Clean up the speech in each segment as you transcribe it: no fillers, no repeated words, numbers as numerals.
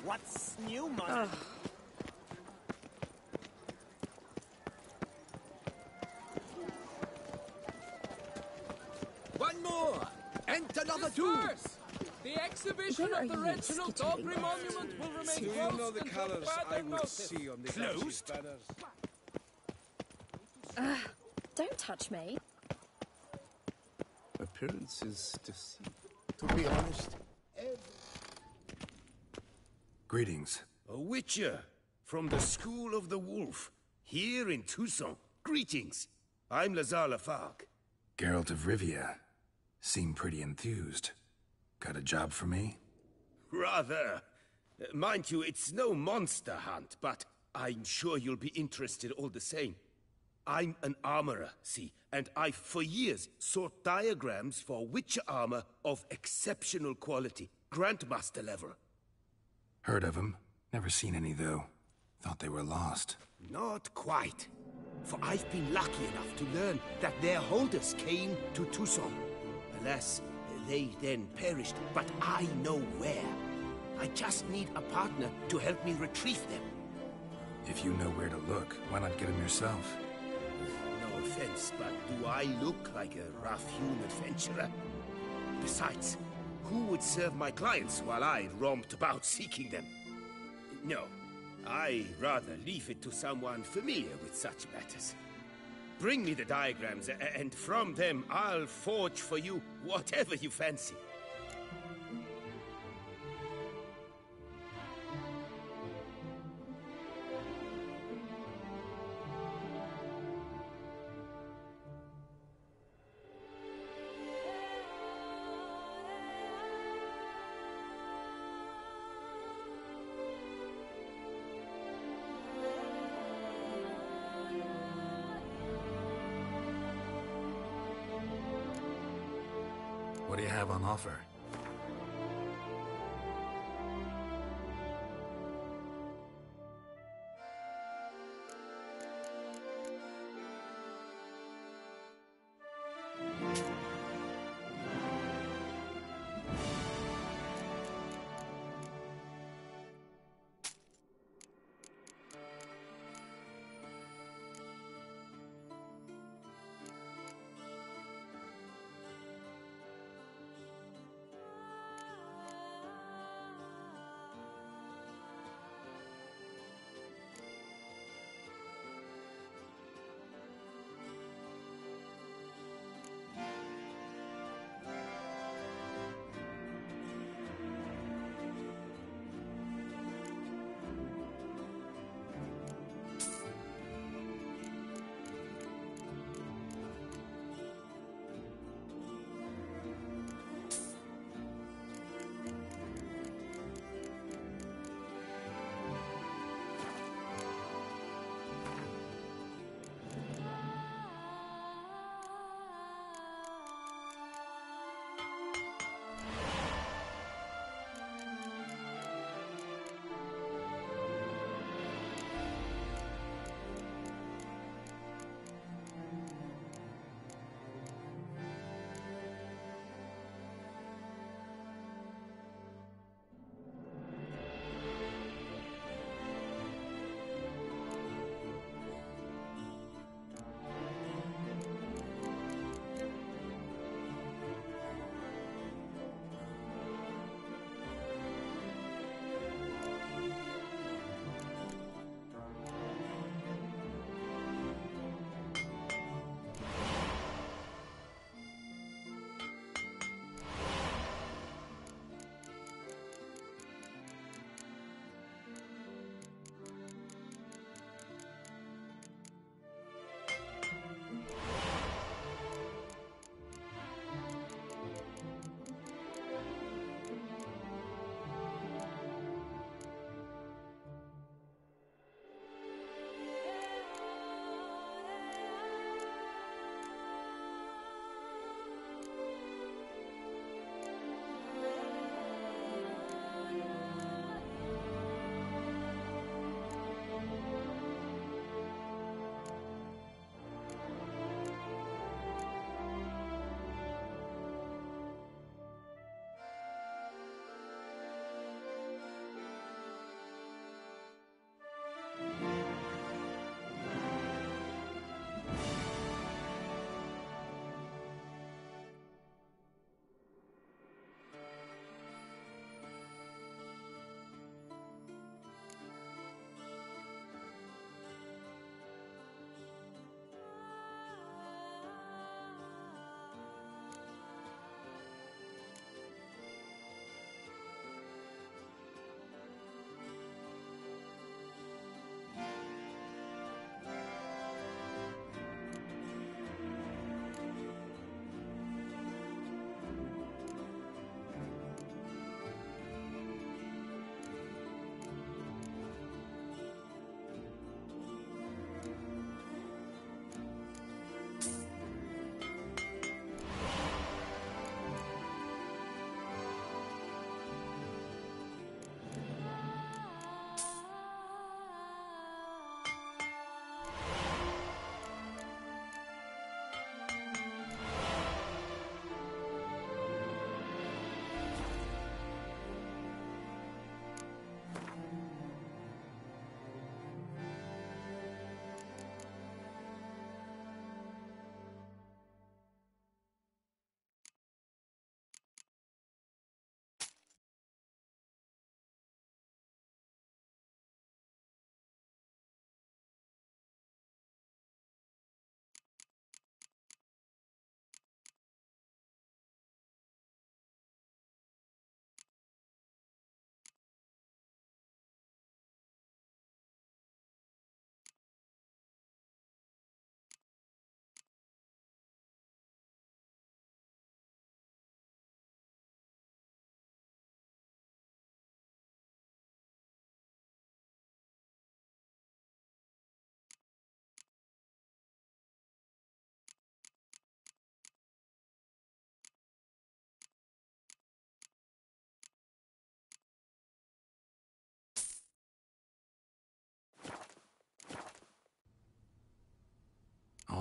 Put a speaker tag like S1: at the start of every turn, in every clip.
S1: What's new, man?
S2: One more! And another two!
S3: Disperse! The exhibition
S4: Where
S3: of the
S4: are you
S3: Reginald
S4: skittering
S3: Aubrey Monument will remain
S5: Do you
S3: closed
S5: know the
S3: until
S5: colours I
S3: further
S5: would
S3: notice.
S5: see on the
S1: Closed?
S5: banners?
S4: Don't touch me.
S5: Appearances deceive. To be honest,
S6: Greetings.
S7: A witcher from the School of the Wolf, here in Tucson. Greetings. I'm Lazar Lafargue.
S6: Geralt of Rivia. Seem pretty enthused. Got a job for me?
S7: Rather. Mind you, it's no monster hunt, but I'm sure you'll be interested all the same. I'm an armorer, see, and I've for years sought diagrams for witcher armor of exceptional quality, Grandmaster level.
S6: Heard of them. Never seen any, though. Thought they were lost.
S7: Not quite. For I've been lucky enough to learn that their holders came to Tucson. Alas, they then perished, but I know where. I just need a partner to help me retrieve them.
S6: If you know where to look, why not get them yourself?
S7: No offense, but do I look like a rough-hewn adventurer? Besides, who would serve my clients while I romped about seeking them? No, I rather leave it to someone familiar with such matters. Bring me the diagrams, and from them I'll forge for you whatever you fancy.
S6: What do you have on offer?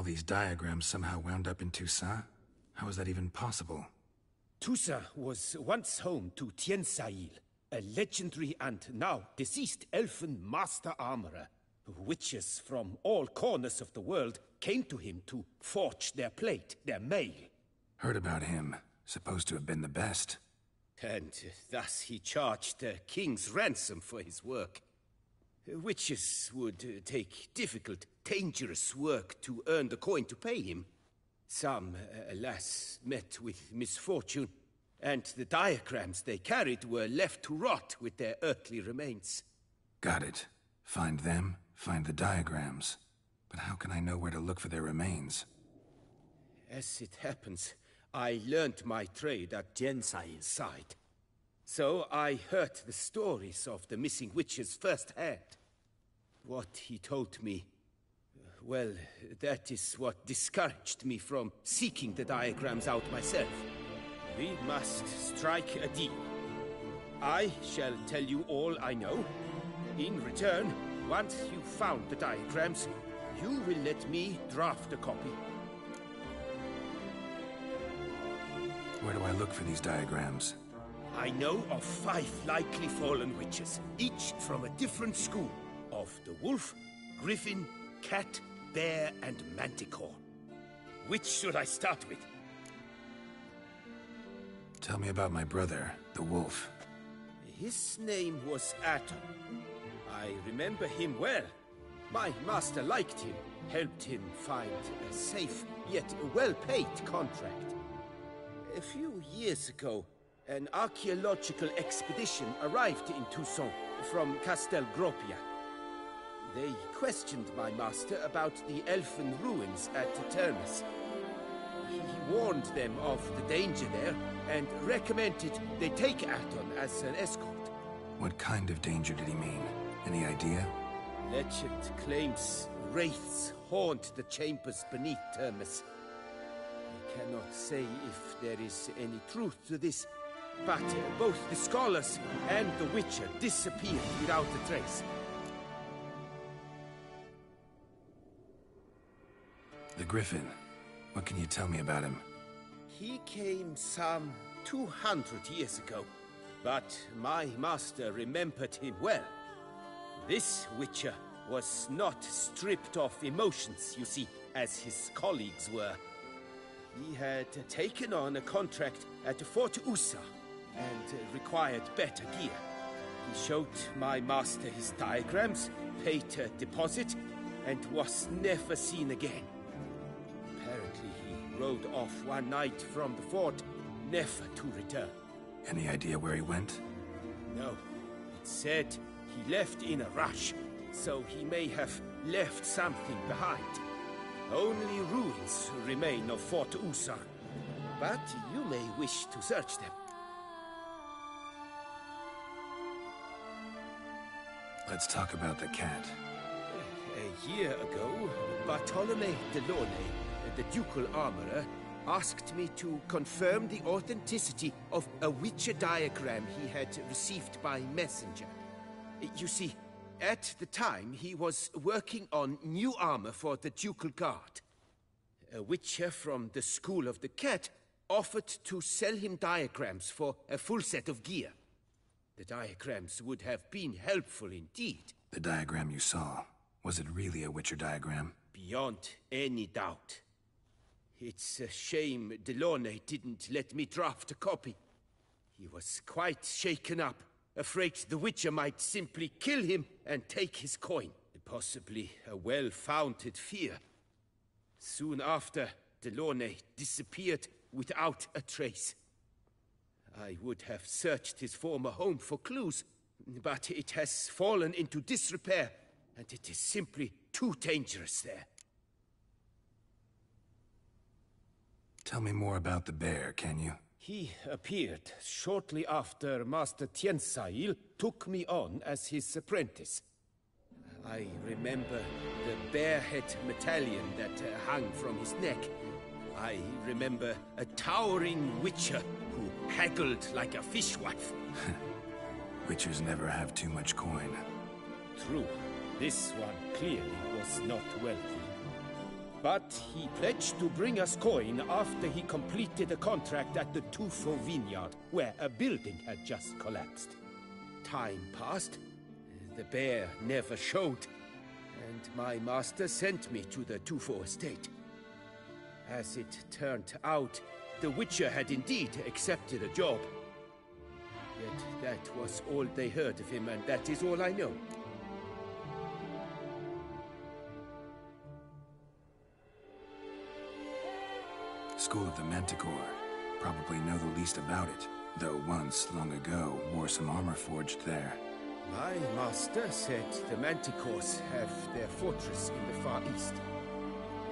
S6: these diagrams somehow wound up in Toussaint? How is that even possible?
S7: Toussaint was once home to Tiensail, a legendary and now deceased elfin master armorer. Witches from all corners of the world came to him to forge their plate, their mail.
S6: Heard about him. Supposed to have been the best.
S7: And thus he charged a king's ransom for his work. Witches would take difficult, dangerous work to earn the coin to pay him. Some, alas, met with misfortune, and the diagrams they carried were left to rot with their earthly remains.
S6: Got it. Find them, find the diagrams. But how can I know where to look for their remains?
S7: As it happens, I learned my trade at Tiensail's side. So I heard the stories of the missing witches firsthand. What he told me, well, that is what discouraged me from seeking the diagrams out myself. We must strike a deal. I shall tell you all I know. In return, once you've found the diagrams, you will let me draft a copy.
S6: Where do I look for these diagrams?
S7: I know of 5 likely fallen witches, each from a different school of the wolf, griffin, cat, bear, and manticore. Which should I start with?
S6: Tell me about my brother, the wolf.
S7: His name was Aton. I remember him well. My master liked him, helped him find a safe, yet well-paid contract. A few years ago, an archaeological expedition arrived in Toussaint from Castel Gropia. They questioned my master about the elfin ruins at Turnus. He warned them of the danger there and recommended they take Aton as an escort.
S6: What kind of danger did he mean? Any idea?
S7: Legend claims wraiths haunt the chambers beneath Turnus. I cannot say if there is any truth to this, but both the scholars and the Witcher disappeared without a trace.
S6: The Griffin. What can you tell me about him?
S7: He came some 200 years ago, but my master remembered him well. This Witcher was not stripped of emotions, you see, as his colleagues were. He had taken on a contract at Fort Usa and required better gear. He showed my master his diagrams, paid a deposit, and was never seen again. Apparently he rode off one night from the fort, never to return.
S6: Any idea where he went?
S7: No. It said he left in a rush, so he may have left something behind. Only ruins remain of Fort Usa, but you may wish to search them.
S6: Let's talk about the cat.
S7: A year ago, Bartolome Delaunay, the ducal armorer, asked me to confirm the authenticity of a Witcher diagram he had received by messenger. You see, at the time he was working on new armor for the ducal guard. A Witcher from the School of the Cat offered to sell him diagrams for a full set of gear. The diagrams would have been helpful indeed.
S6: The diagram you saw, was it really a Witcher diagram?
S7: Beyond any doubt. It's a shame Delaunay didn't let me draft a copy. He was quite shaken up, afraid the Witcher might simply kill him and take his coin. Possibly a well-founded fear. Soon after, Delaunay disappeared without a trace. I would have searched his former home for clues, but it has fallen into disrepair, and it is simply too dangerous there.
S6: Tell me more about the bear, can you?
S7: He appeared shortly after Master Tiensail took me on as his apprentice. I remember the bear-head medallion that hung from his neck. I remember a towering Witcher who haggled like a fishwife.
S6: Witchers never have too much coin.
S7: True. This one clearly was not wealthy. But he pledged to bring us coin after he completed a contract at the Tufo vineyard, where a building had just collapsed. Time passed. The bear never showed, and my master sent me to the Tufo estate. As it turned out, the Witcher had indeed accepted a job. Yet that was all they heard of him, and that is all I know.
S6: School of the Manticore. Probably know the least about it, though once, long ago, wore some armor forged there.
S7: My master said the Manticores have their fortress in the Far East.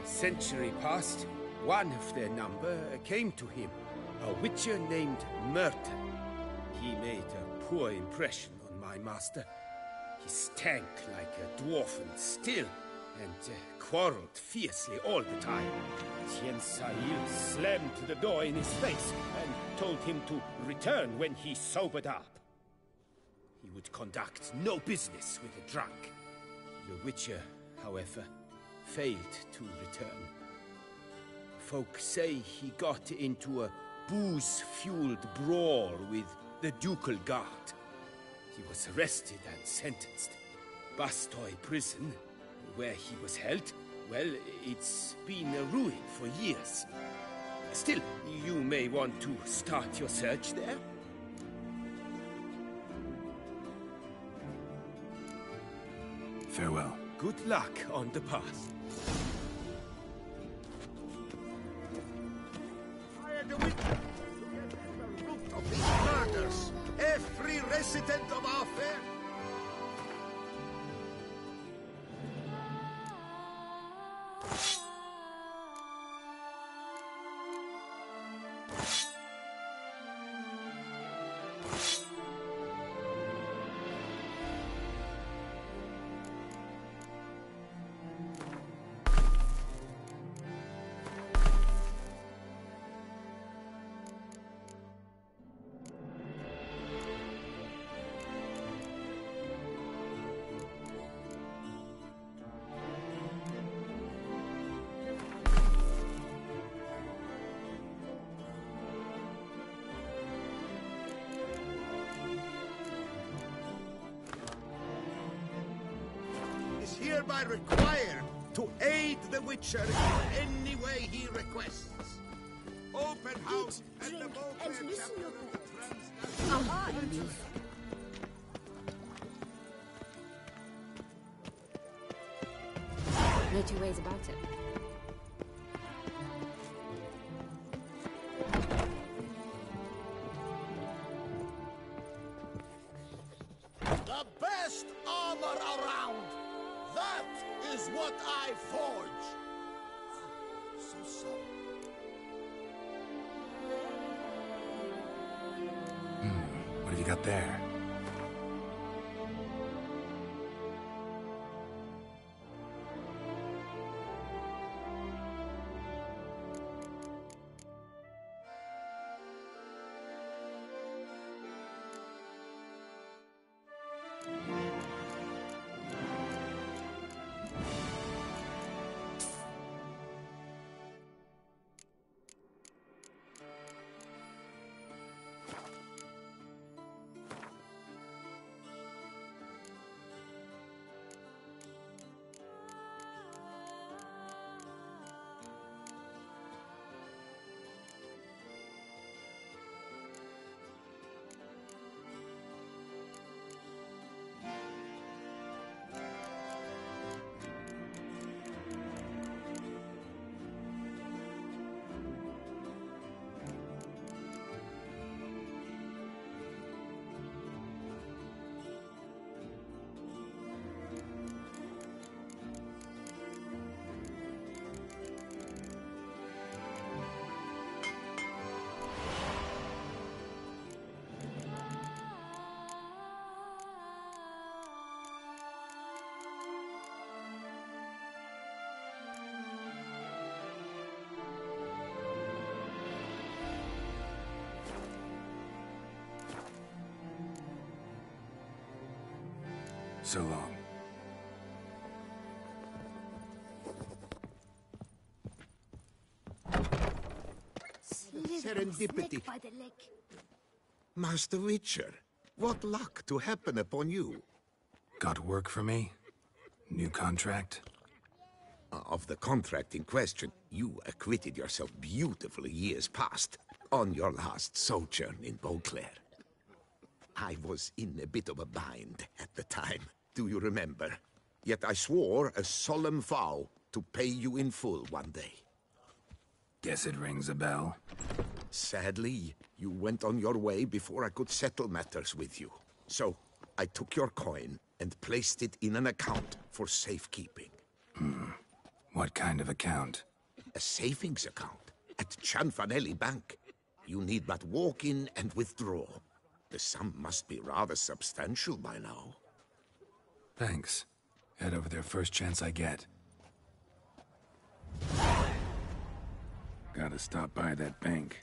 S7: A century past, one of their number came to him, a witcher named Merton. He made a poor impression on my master. He stank like a dwarf and still, and quarreled fiercely all the time. Tien Sahil slammed the door in his face and told him to return when he sobered up. He would conduct no business with a drunk. The Witcher, however, failed to return. Folk say he got into a booze-fueled brawl with the Ducal Guard. He was arrested and sentenced. Bastoy Prison, where he was held, well, it's been a ruin for years. Still, you may want to start your search there.
S6: Farewell.
S7: Good luck on the path.
S2: Fire the Witcher to get to the root of these murders. Every resident of our fair. Hereby required to aid the Witcher in any way he requests. Open house at the
S4: Drink
S2: Beauclair
S4: and loosen
S2: chapter
S4: your
S2: of
S4: belt.
S2: Transnational-
S4: Aha, indeed. No two ways about it.
S2: The best armor around. That is what I forge. So sorry.
S6: What have you got there? So long.
S2: serendipity.
S1: By the leg.
S2: Master Witcher, what luck to happen upon you.
S6: Got work for me? New contract?
S2: Of the contract in question, you acquitted yourself beautifully years past, on your last sojourn in Beauclair. I was in a bit of a bind at the time, do you remember? Yet I swore a solemn vow to pay you in full one day.
S6: Guess it rings a bell.
S2: Sadly, you went on your way before I could settle matters with you. So, I took your coin and placed it in an account for safekeeping.
S6: What kind of account?
S2: A savings account at Cianfanelli Bank. You need but walk in and withdraw. The sum must be rather substantial by now.
S6: Thanks. Head over there first chance I get. Gotta stop by that bank.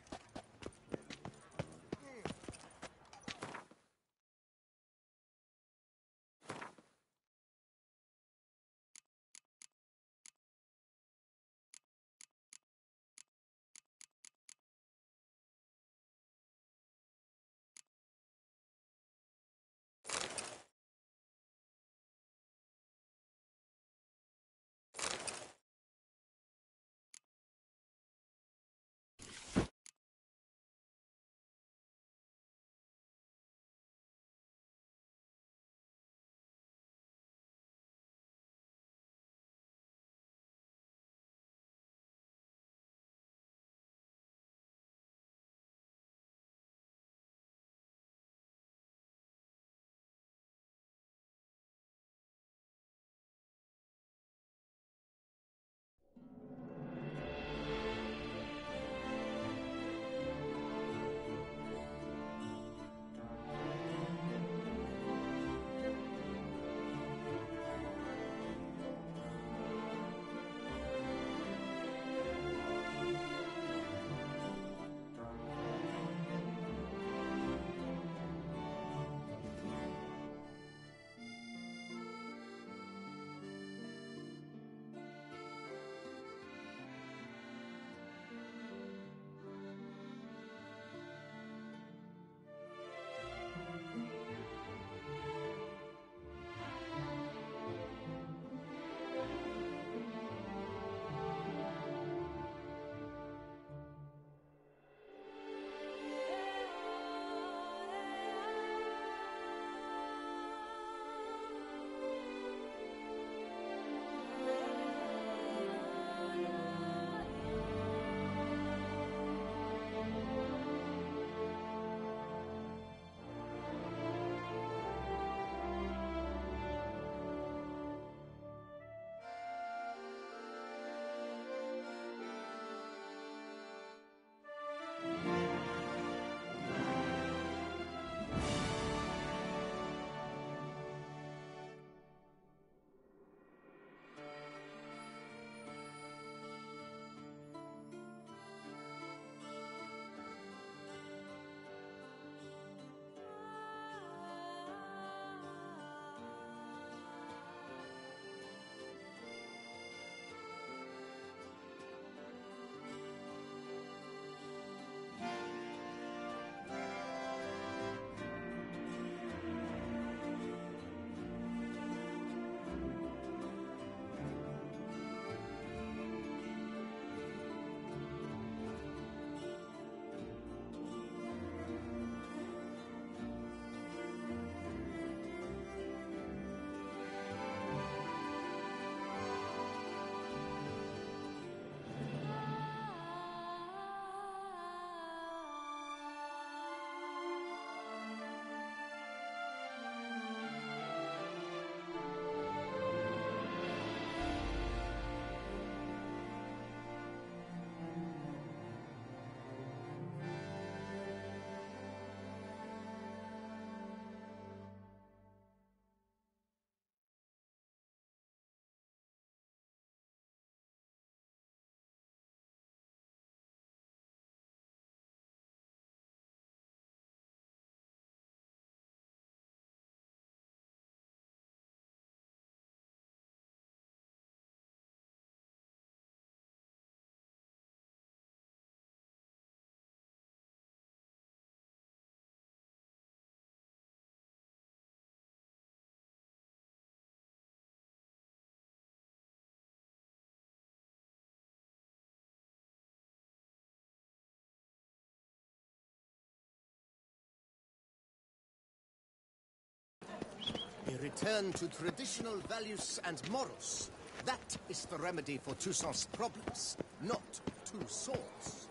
S5: A return to traditional values and morals. That is the remedy for Toussaint's problems, not two swords.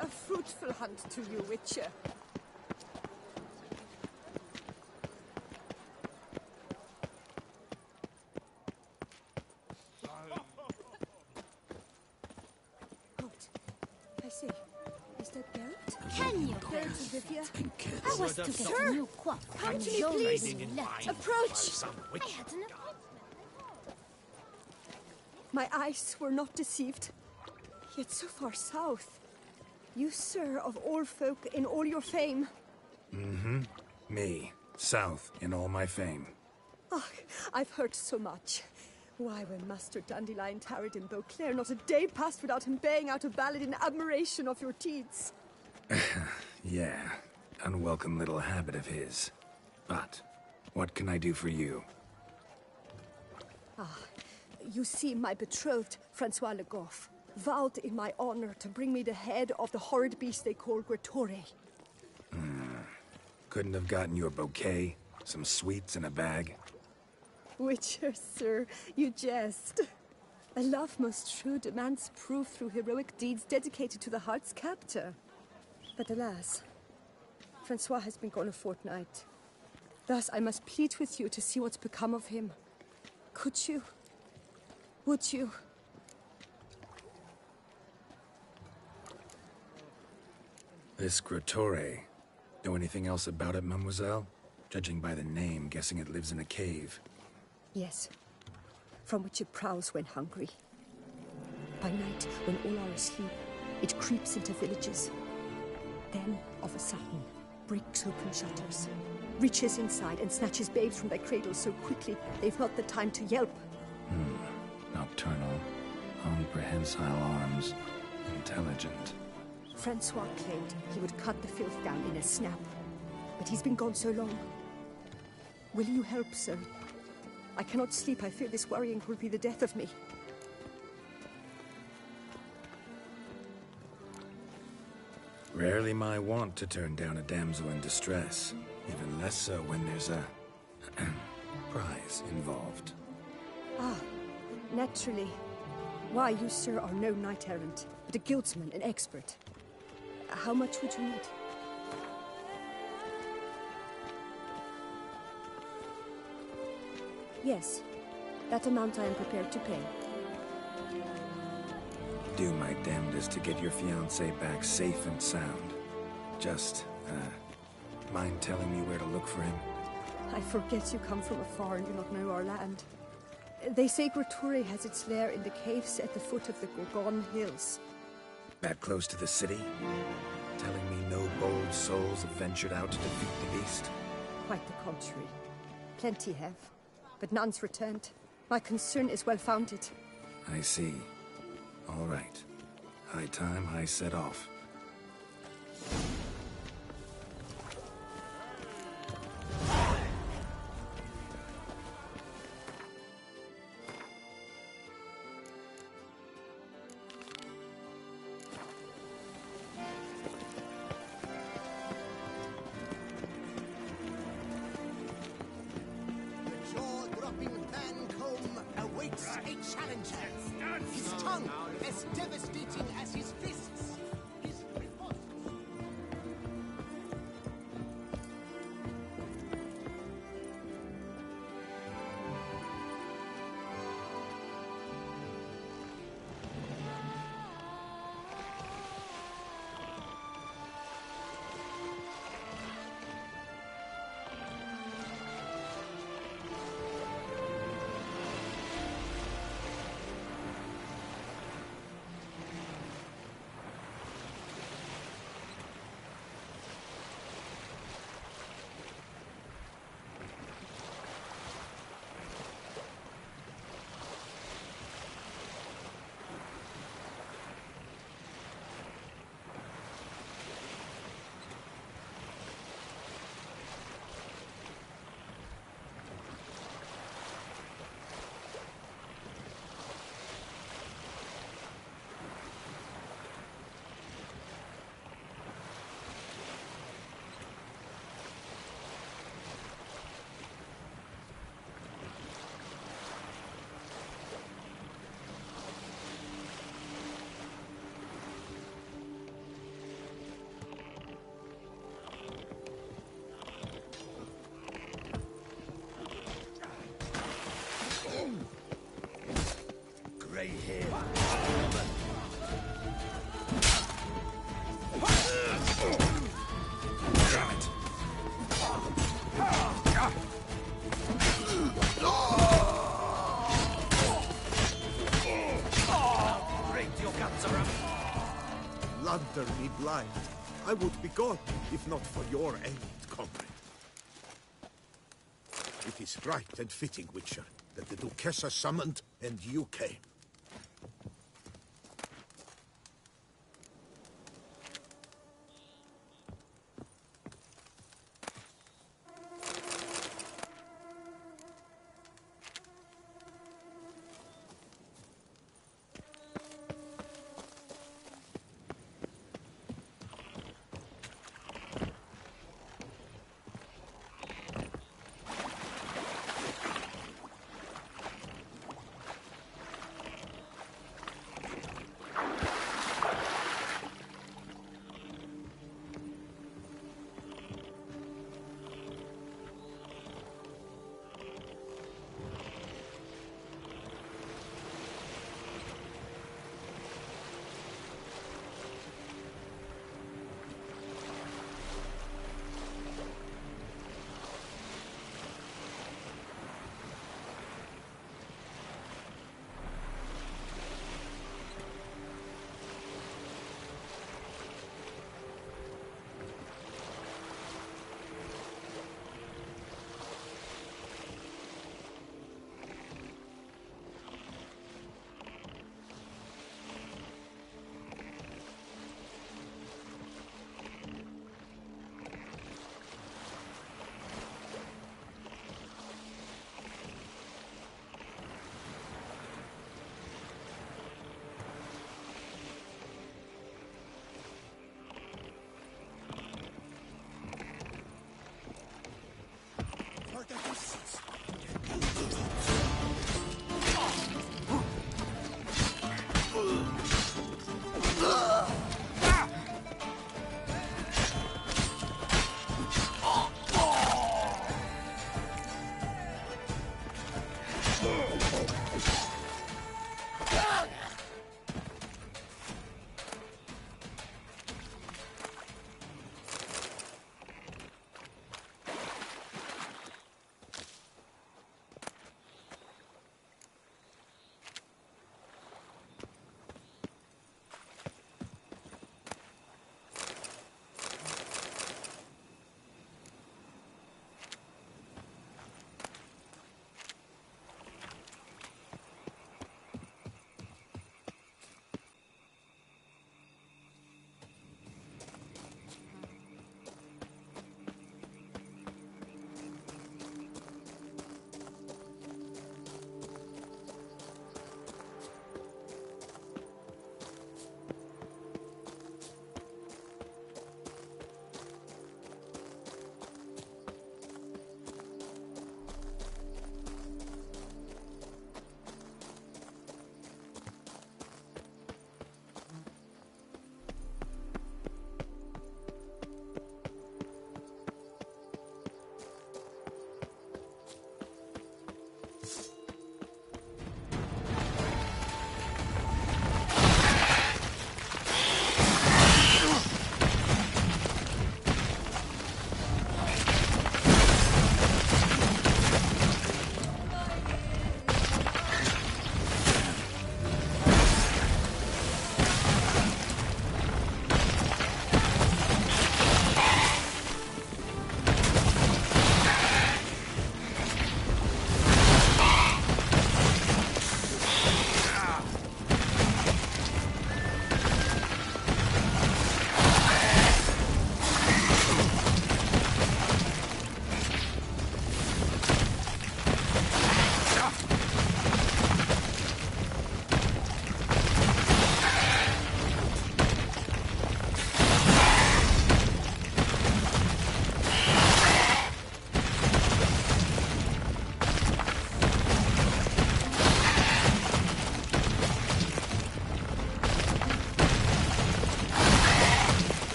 S1: A fruitful hunt to you, Witcher. Halt. I say, is that Barrett?
S8: Can you
S1: Barrett is Rivia?
S8: I was to get a new coif.
S1: Come to me, please. Approach!
S8: I had an appointment.
S1: My eyes were not deceived. Yet so far south. You, sir, of all folk in all your fame.
S6: Me, south in all my fame.
S1: Ah, I've heard so much. Why, when Master Dandelion tarried in Beauclair, not a day passed without him baying out a ballad in admiration of your deeds.
S6: Yeah, unwelcome little habit of his. But, what can I do for you?
S1: You see, my betrothed, Francois Le Goff, vowed in my honor to bring me the head of the horrid beast they call Gretore.
S6: Couldn't have gotten you a bouquet, some sweets in a bag?
S1: Witcher, sir, you jest. A love most true demands proof through heroic deeds dedicated to the heart's captor. But alas, Francois has been gone a fortnight. Thus I must plead with you to see what's become of him. Could you? Would you?
S6: This Gretore. Know anything else about it, mademoiselle? Judging by the name, guessing it lives in a cave.
S1: Yes, from which it prowls when hungry. By night, when all are asleep, it creeps into villages. Then, of a sudden, breaks open shutters, reaches inside and snatches babes from their cradles so quickly they've not the time to yelp.
S6: Nocturnal, long prehensile arms, intelligent.
S1: Francois claimed he would cut the filth down in a snap, but he's been gone so long. Will you help, sir? I cannot sleep. I fear this worrying will be the death of me.
S6: Rarely my wont to turn down a damsel in distress, even less so when there's a prize involved.
S1: Ah, naturally. Why, you, sir, are no knight-errant, but a guildsman, an expert. How much would you need? Yes, that amount I am prepared to pay.
S6: Do my damnedest to get your fiancé back safe and sound. Just, mind telling me where to look for him?
S1: I forget you come from afar and do not know our land. They say Gretore has its lair in the caves at the foot of the Gorgon Hills.
S6: That close to the city? Telling me no bold souls have ventured out to defeat the beast?
S1: Quite the contrary. Plenty have, but none's returned. My concern is well founded.
S6: I see. All right. High time I set off.
S5: The jaw-dropping Mancomb awaits a challenger. His tongue as devastating as his fists. His response.
S7: grey hair.
S6: Damn it.
S7: Break your guts around.
S2: Lantern me blind. I would be gone, if not for your aid, comrade. It is right and fitting, Witcher, that the Duchessa summoned and you came.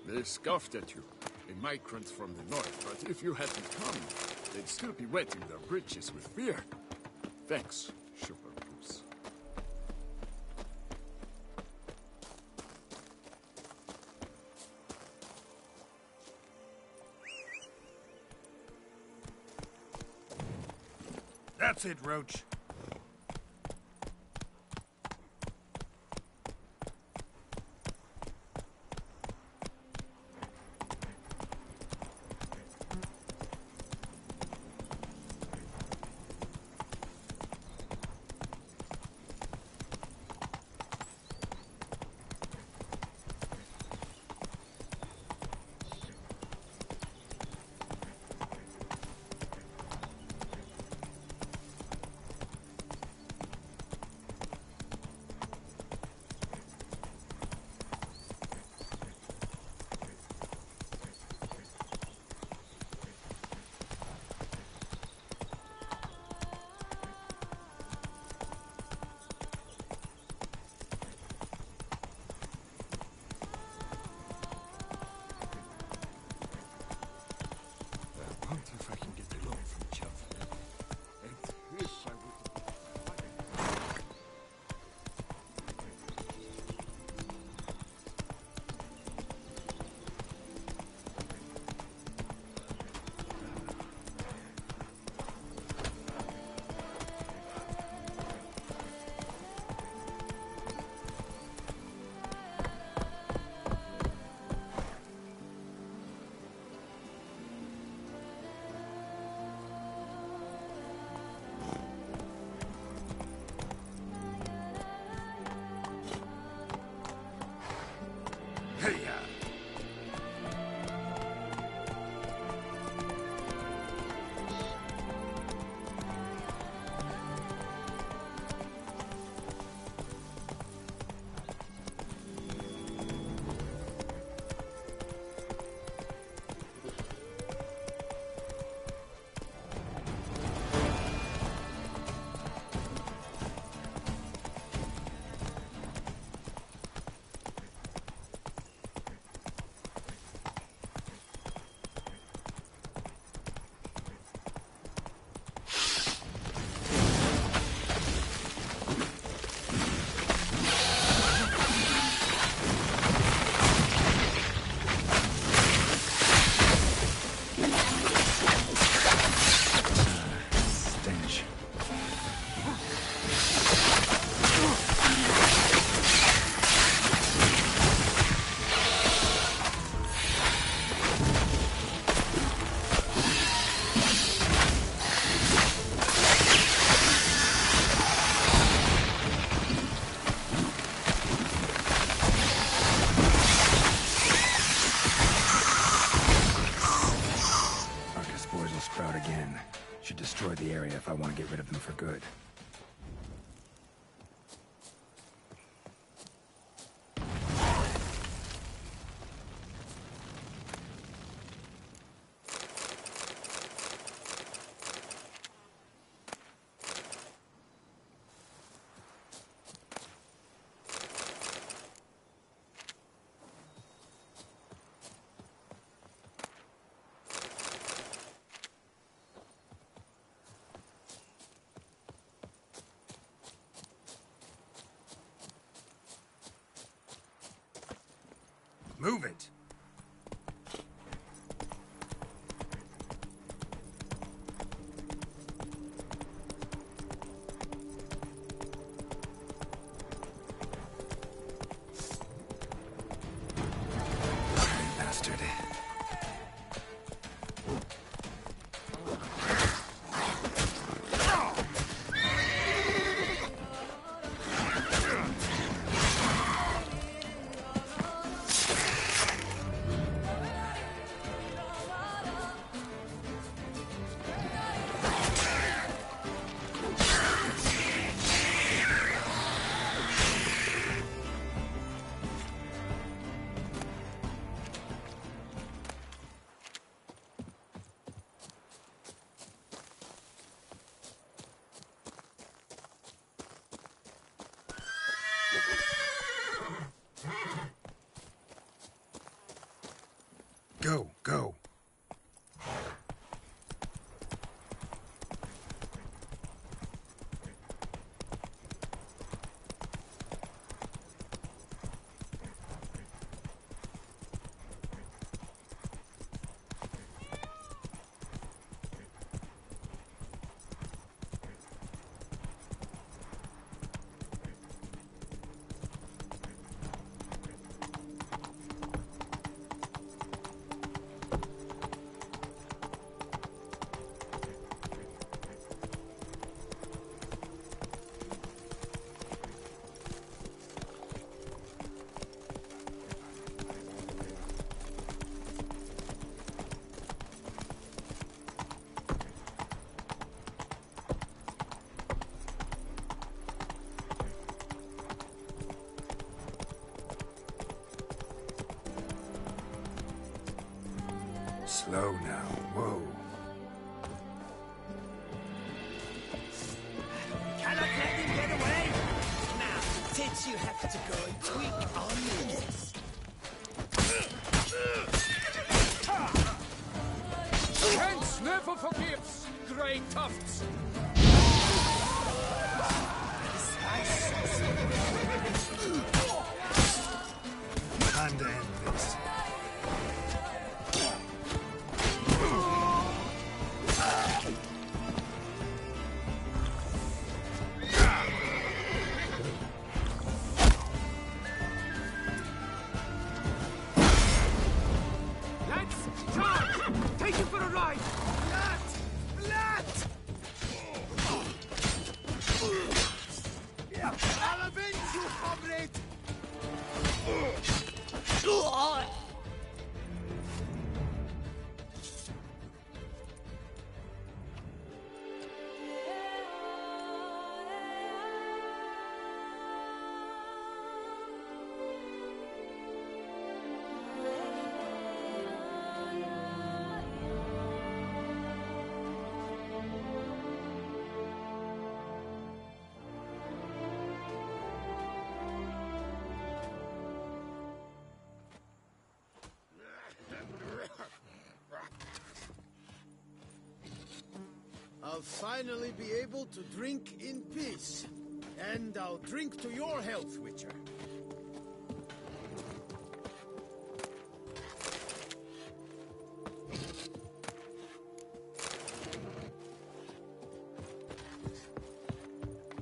S9: They scoffed at you, immigrants from the north, but if you hadn't come, they'd still be wetting their britches with beer. Thanks, Sugar Goose.
S6: That's it, Roach. if I want to get rid of him for good. Move it! Bastard. Go, go. Slow now. Whoa.
S5: Cannot let him get away! Now, since you have to go and tweak on this.
S3: Hence never forgives, grey tufts.
S6: Time to end this.
S3: Take him for a ride!
S5: Blood! I'll avenge you, comrade! I'll finally be able to drink in peace. And I'll drink to your health, Witcher.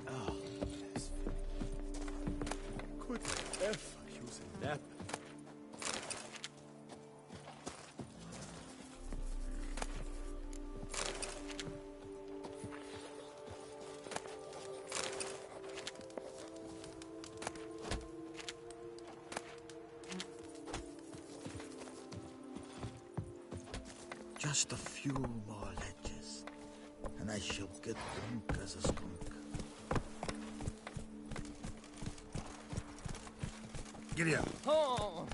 S5: Oh, yes. Could I ever use a nap? Just a few more ledges, and
S10: I shall get drunk as a skunk.
S6: Giddy up.
S3: Oh.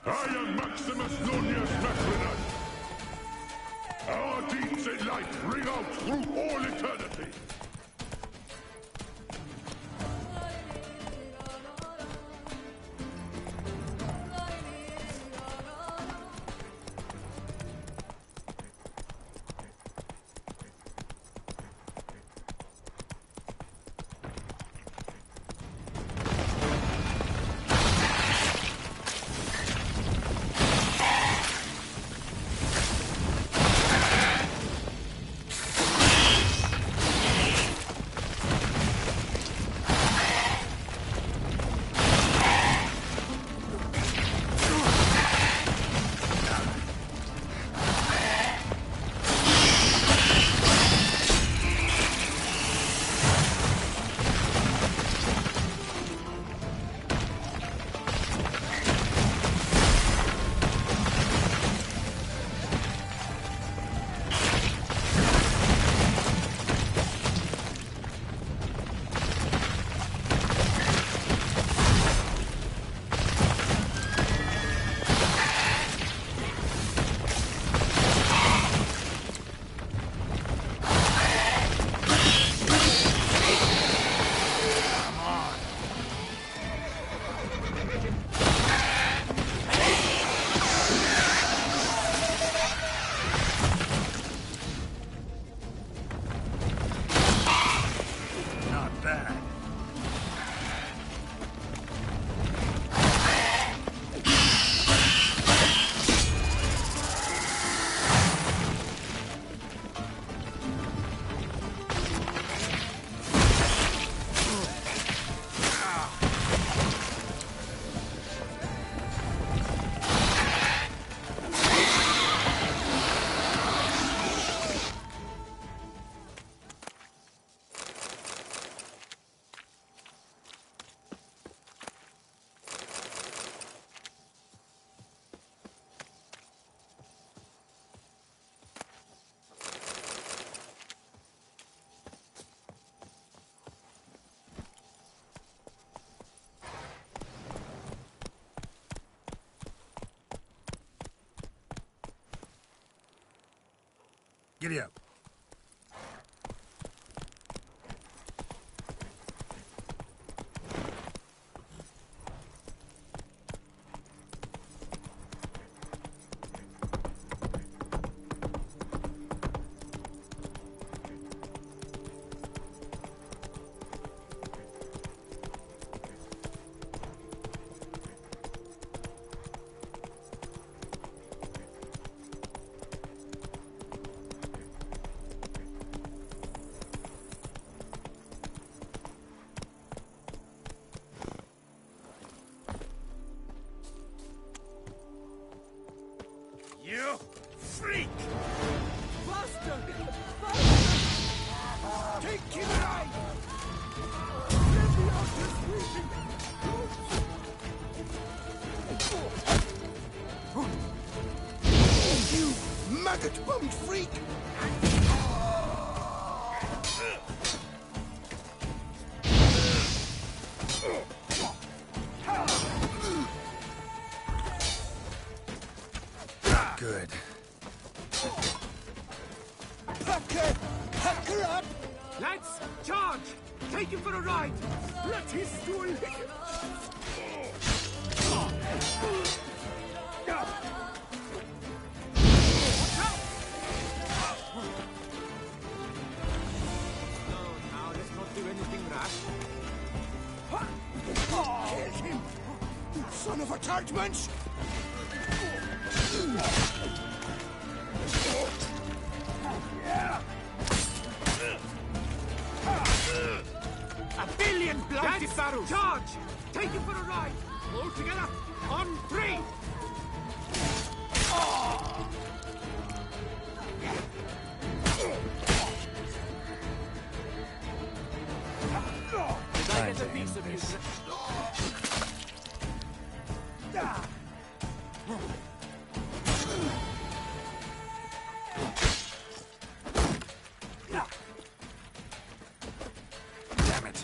S11: I am Maximus Nunez Macrinus. Our deeds in light ring out through all eternity.
S6: Giddy up.
S7: You freak!
S3: Faster! Faster! Take him alive! Leviosa's breathing!
S10: You maggot-bummed freak!
S6: Good.
S10: Packer up!
S3: Lads, charge! Take him for a ride! Let his stool hit him! Now let's not do anything rash.
S10: Kill him! You son of a Tartmanch!
S3: A billion bloody barrels! Charge! Take it for a ride! All together! On three!
S6: Time to end this. Damn it.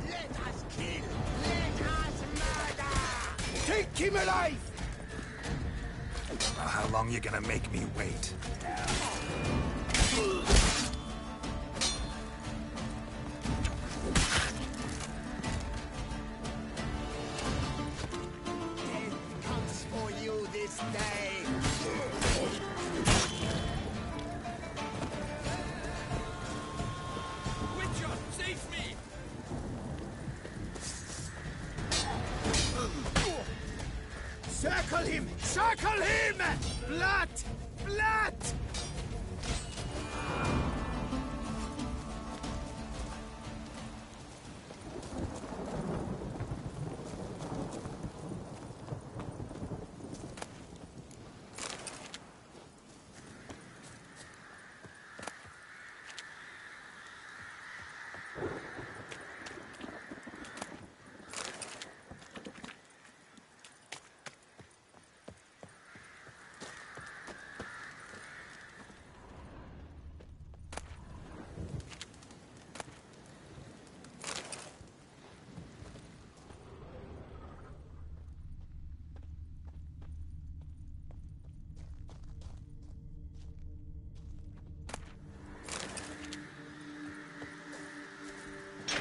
S5: Let us kill! Let us murder!
S10: Take him alive!
S6: How long you gonna make me wait?
S5: Death comes for you this day!
S3: Witcher, save me!
S10: Circle him! Circle him! Blood! Blood!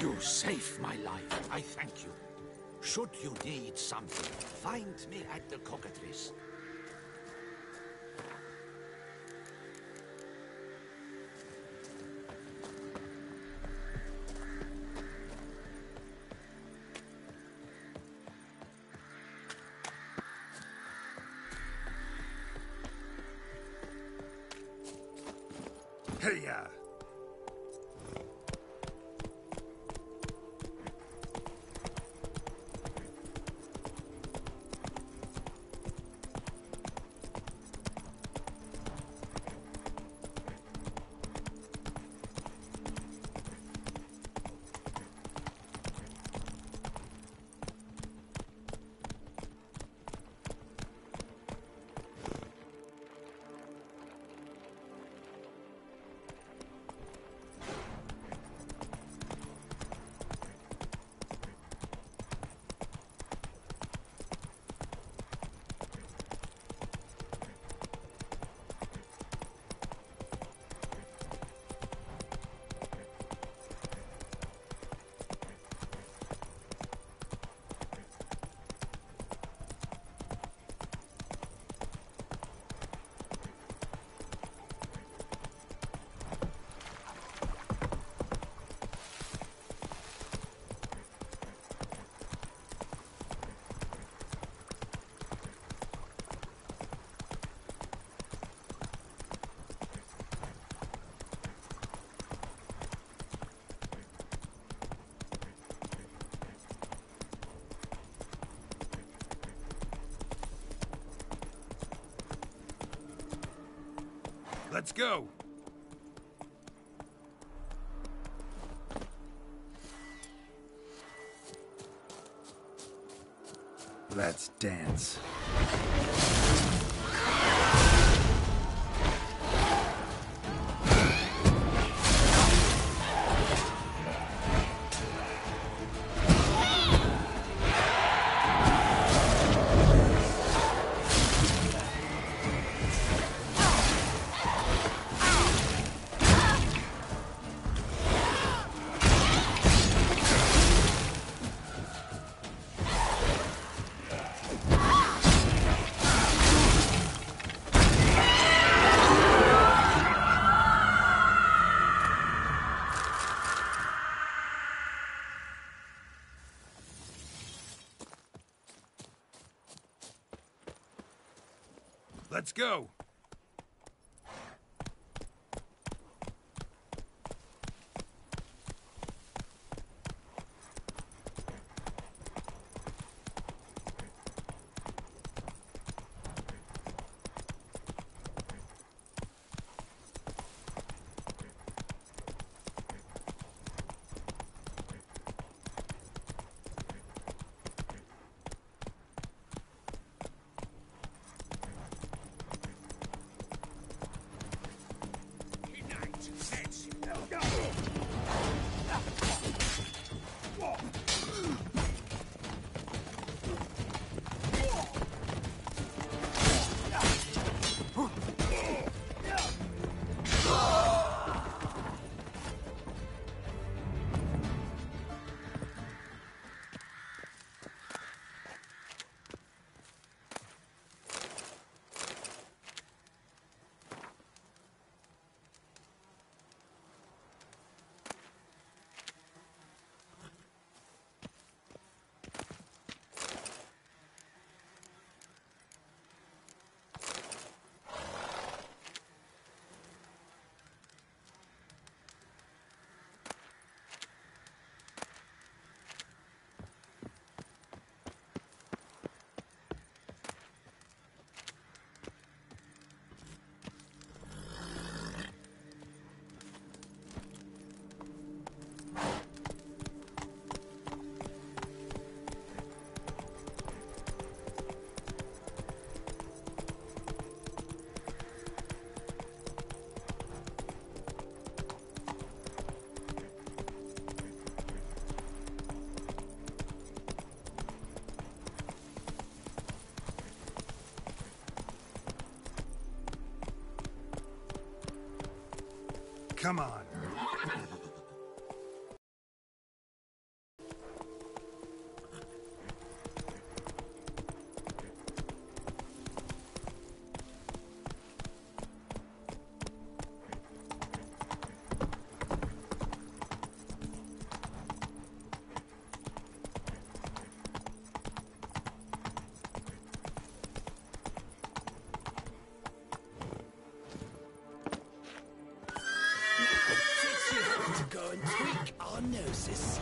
S2: You saved my life. I thank you. Should you need something, find me at the Cockatrice.
S6: Hey-ya! Let's go! Let's dance.
S3: Let's go. Come on.
S7: Go and tweak our noses.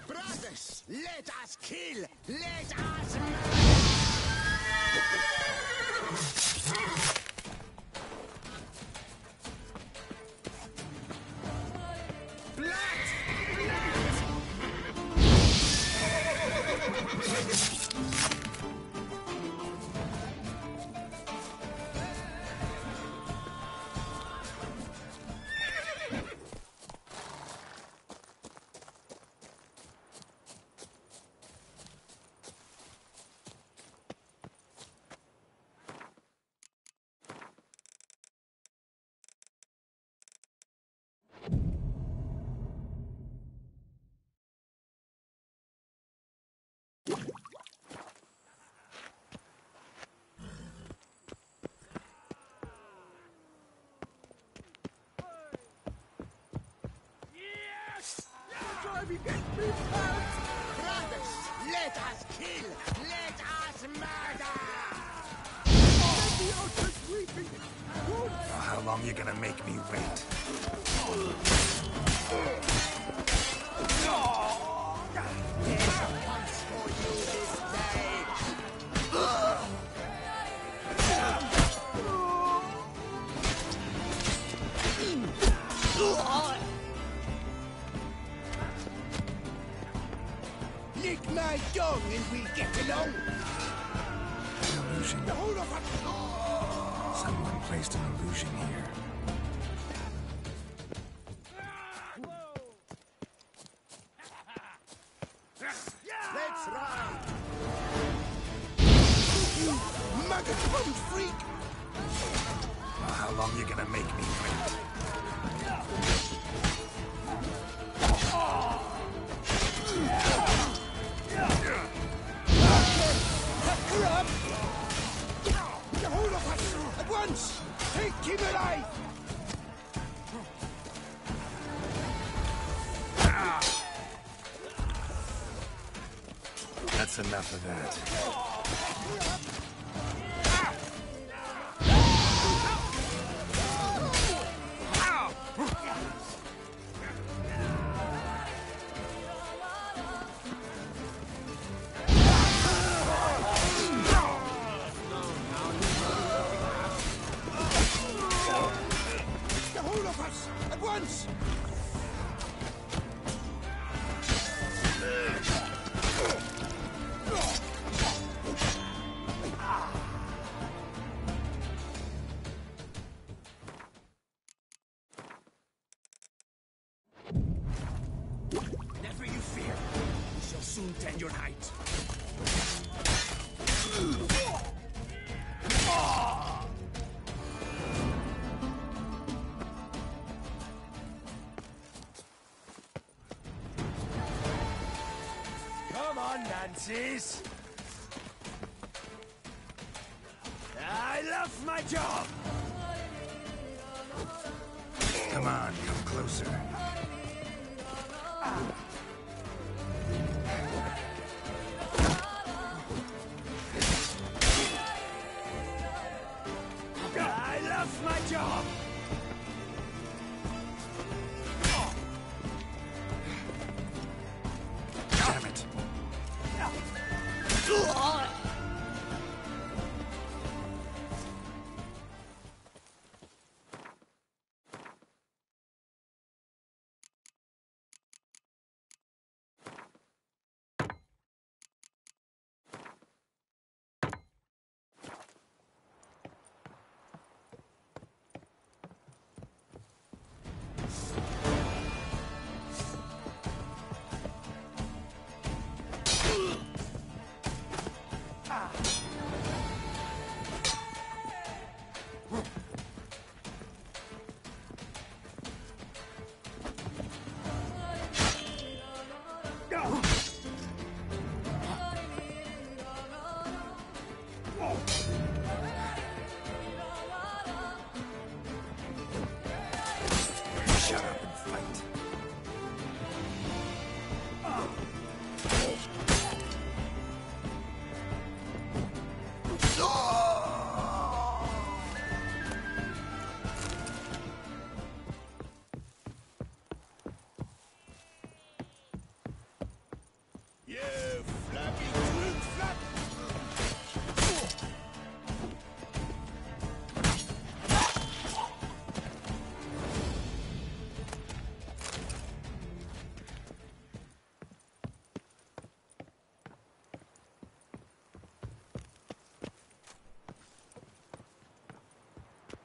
S5: Brothers, let us kill! Let us Brothers, let us kill! Let us murder!
S3: How long you gonna make me wait?
S5: Once for you this day! Lick my dong and we'll get along.
S6: An illusion. Someone placed an illusion here.
S5: Let's ride! You maggot-bummed freak!
S6: Well, how long you gonna make me wait?
S5: Her up! Hold of us! At once! Take him alive!
S6: That's enough of that.
S5: Hold of us! At once!
S7: Never you fear. We shall soon tend your height. Come on, Nancy's. I love my job.
S6: Come on, come closer.
S7: I love my job.
S6: Damn it. Shut up and fight.
S5: You flappy twig flap!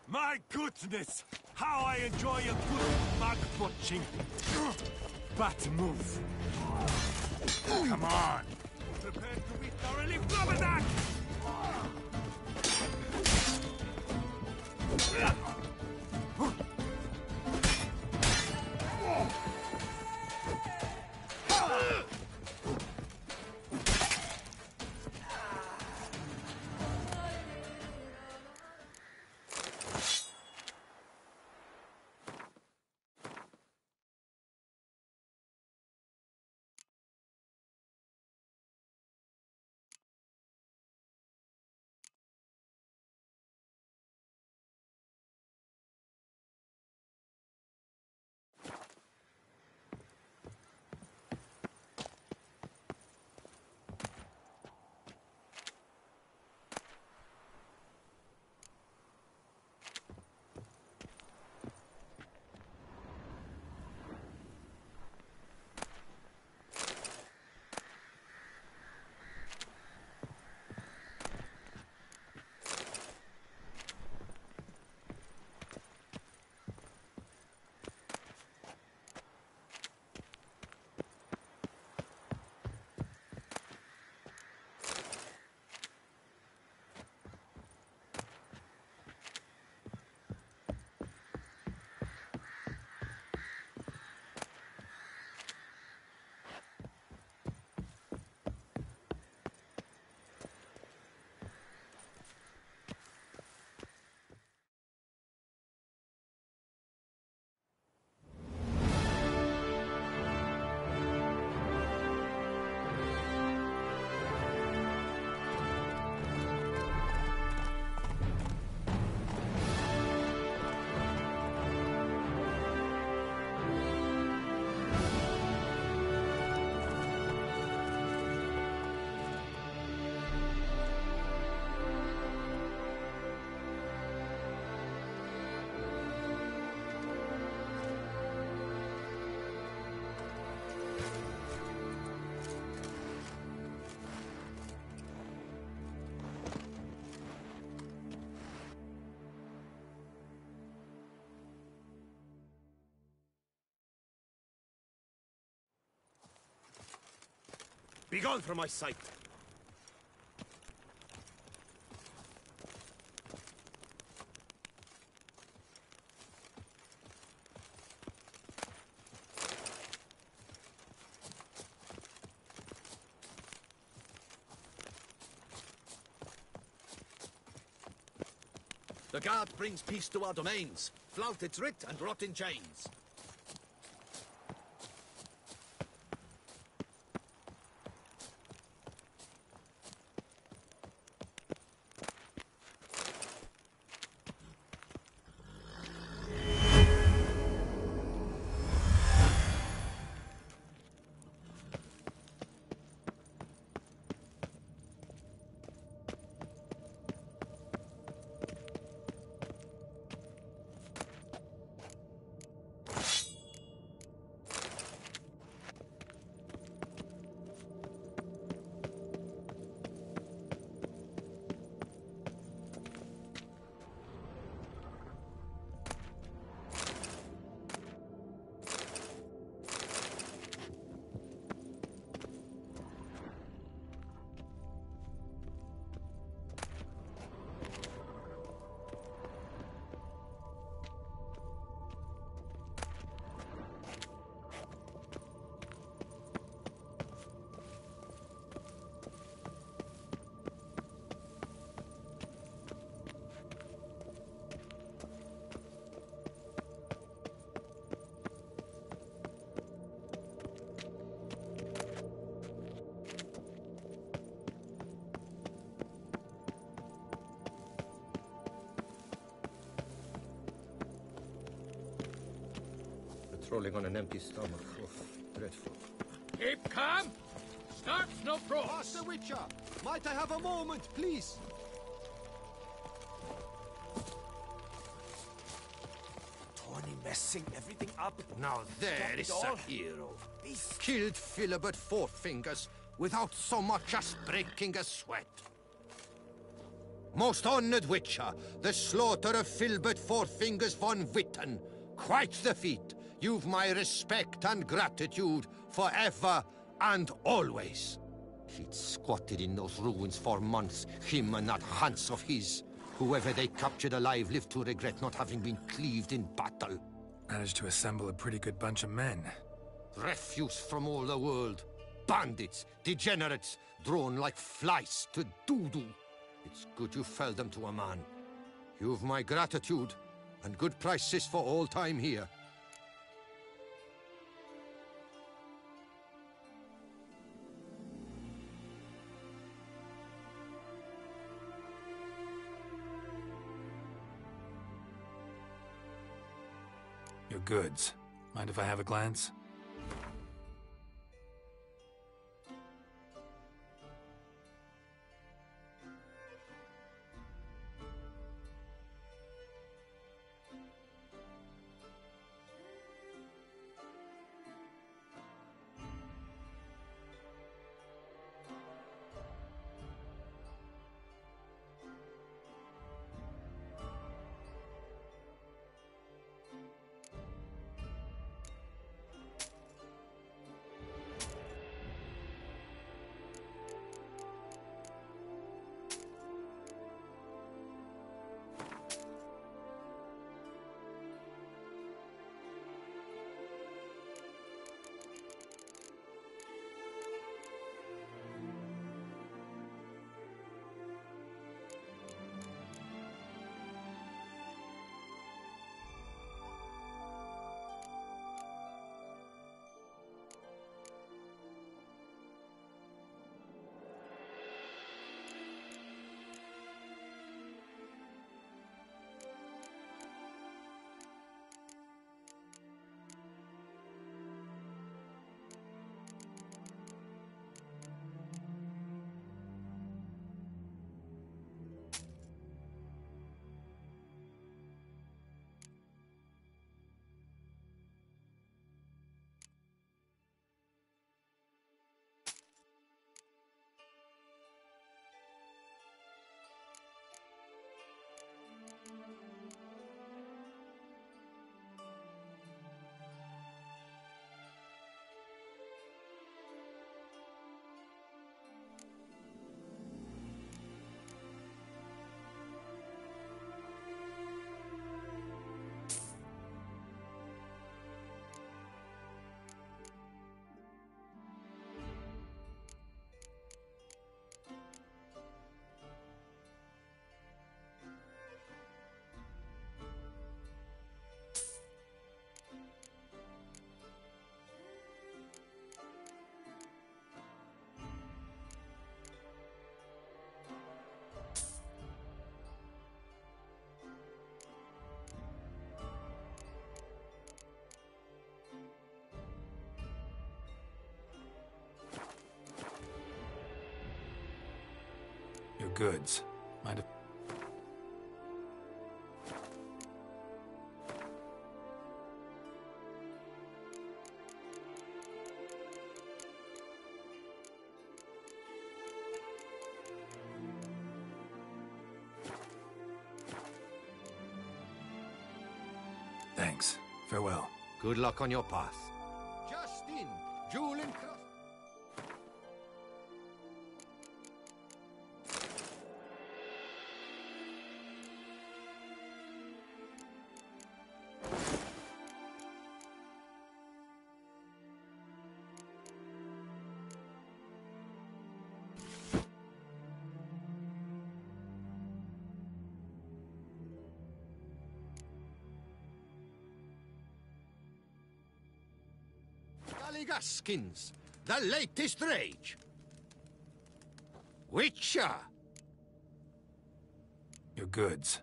S3: My goodness! How I enjoy a good mug botching. But move.
S6: Come on.
S3: Prepared to be thoroughly flabbergasted!
S7: Begone from my sight!
S12: The guard brings peace to our domains. Flout its writ and rot in chains.
S7: Patrolling on an empty stomach. Oof, dreadful.
S3: Keep calm! Start no frost!
S10: Master Witcher, might I have a moment, please?
S7: Tony messing everything up.
S10: Now there is a hero. Killed Philibert Four Fingers without so much as breaking a sweat. Most honored Witcher, the slaughter of Philibert Four Fingers von Witten. Quite the feat. You've my respect and gratitude forever and always. He'd squatted in those ruins for months, him and that Hans of his. Whoever they captured alive lived to regret not having been cleaved in battle.
S6: Managed to assemble a pretty good bunch of men.
S10: Refuse from all the world. Bandits, degenerates, drawn like flies to doo-doo. It's good you fell them to a man. You've my gratitude, and good prices for all time here.
S6: Your goods. Mind if I have a glance? goods. Might have... Thanks. Farewell.
S10: Good luck on your path. Justin, Jewel and Cross. Gaskins, the latest rage. Witcher.
S6: Your goods.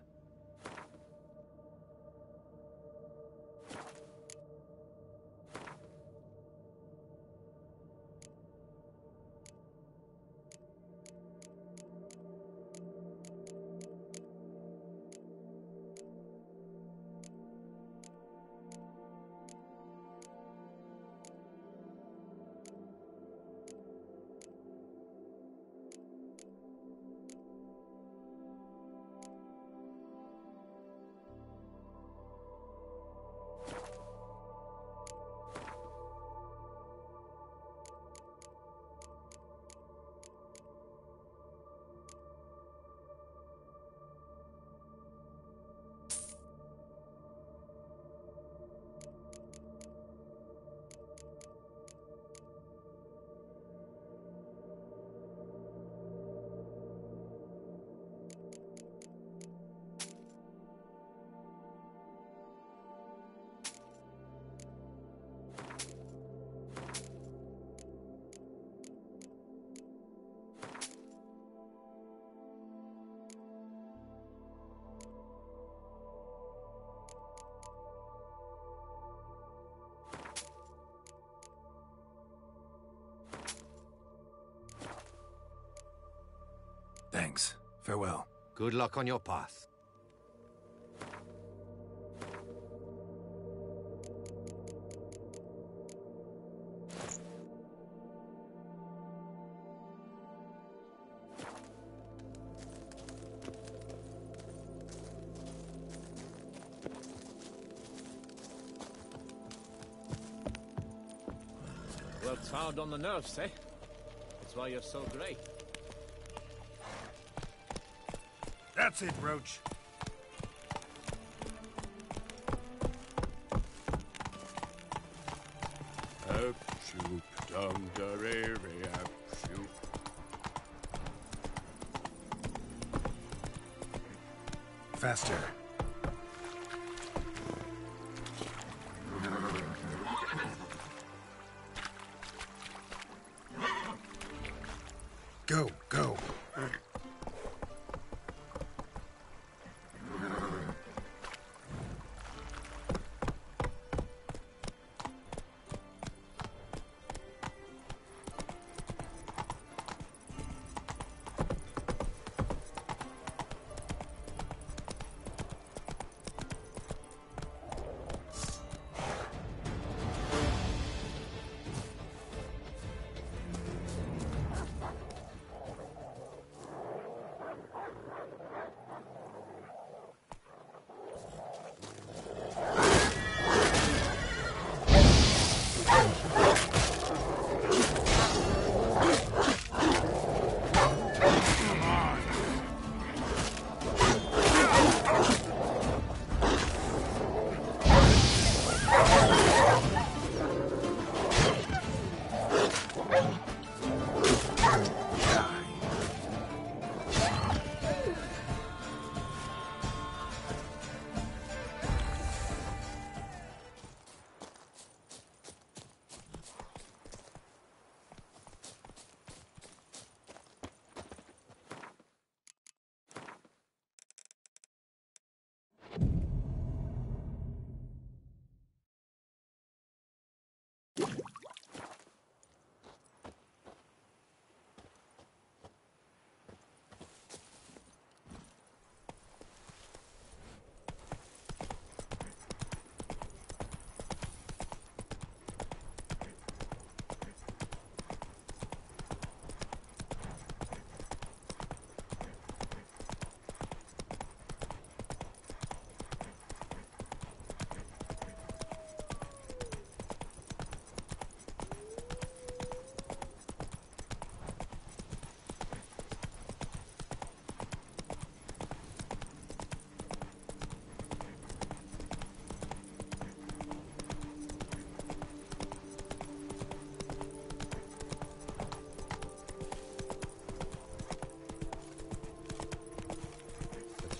S6: Thanks. Farewell.
S10: Good luck on your path.
S3: Work's hard on the nerves, eh? That's why you're so great.
S6: That's it, Roach.
S9: Up, shoop, down the rairy, up, shoop.
S6: Faster. Go, go.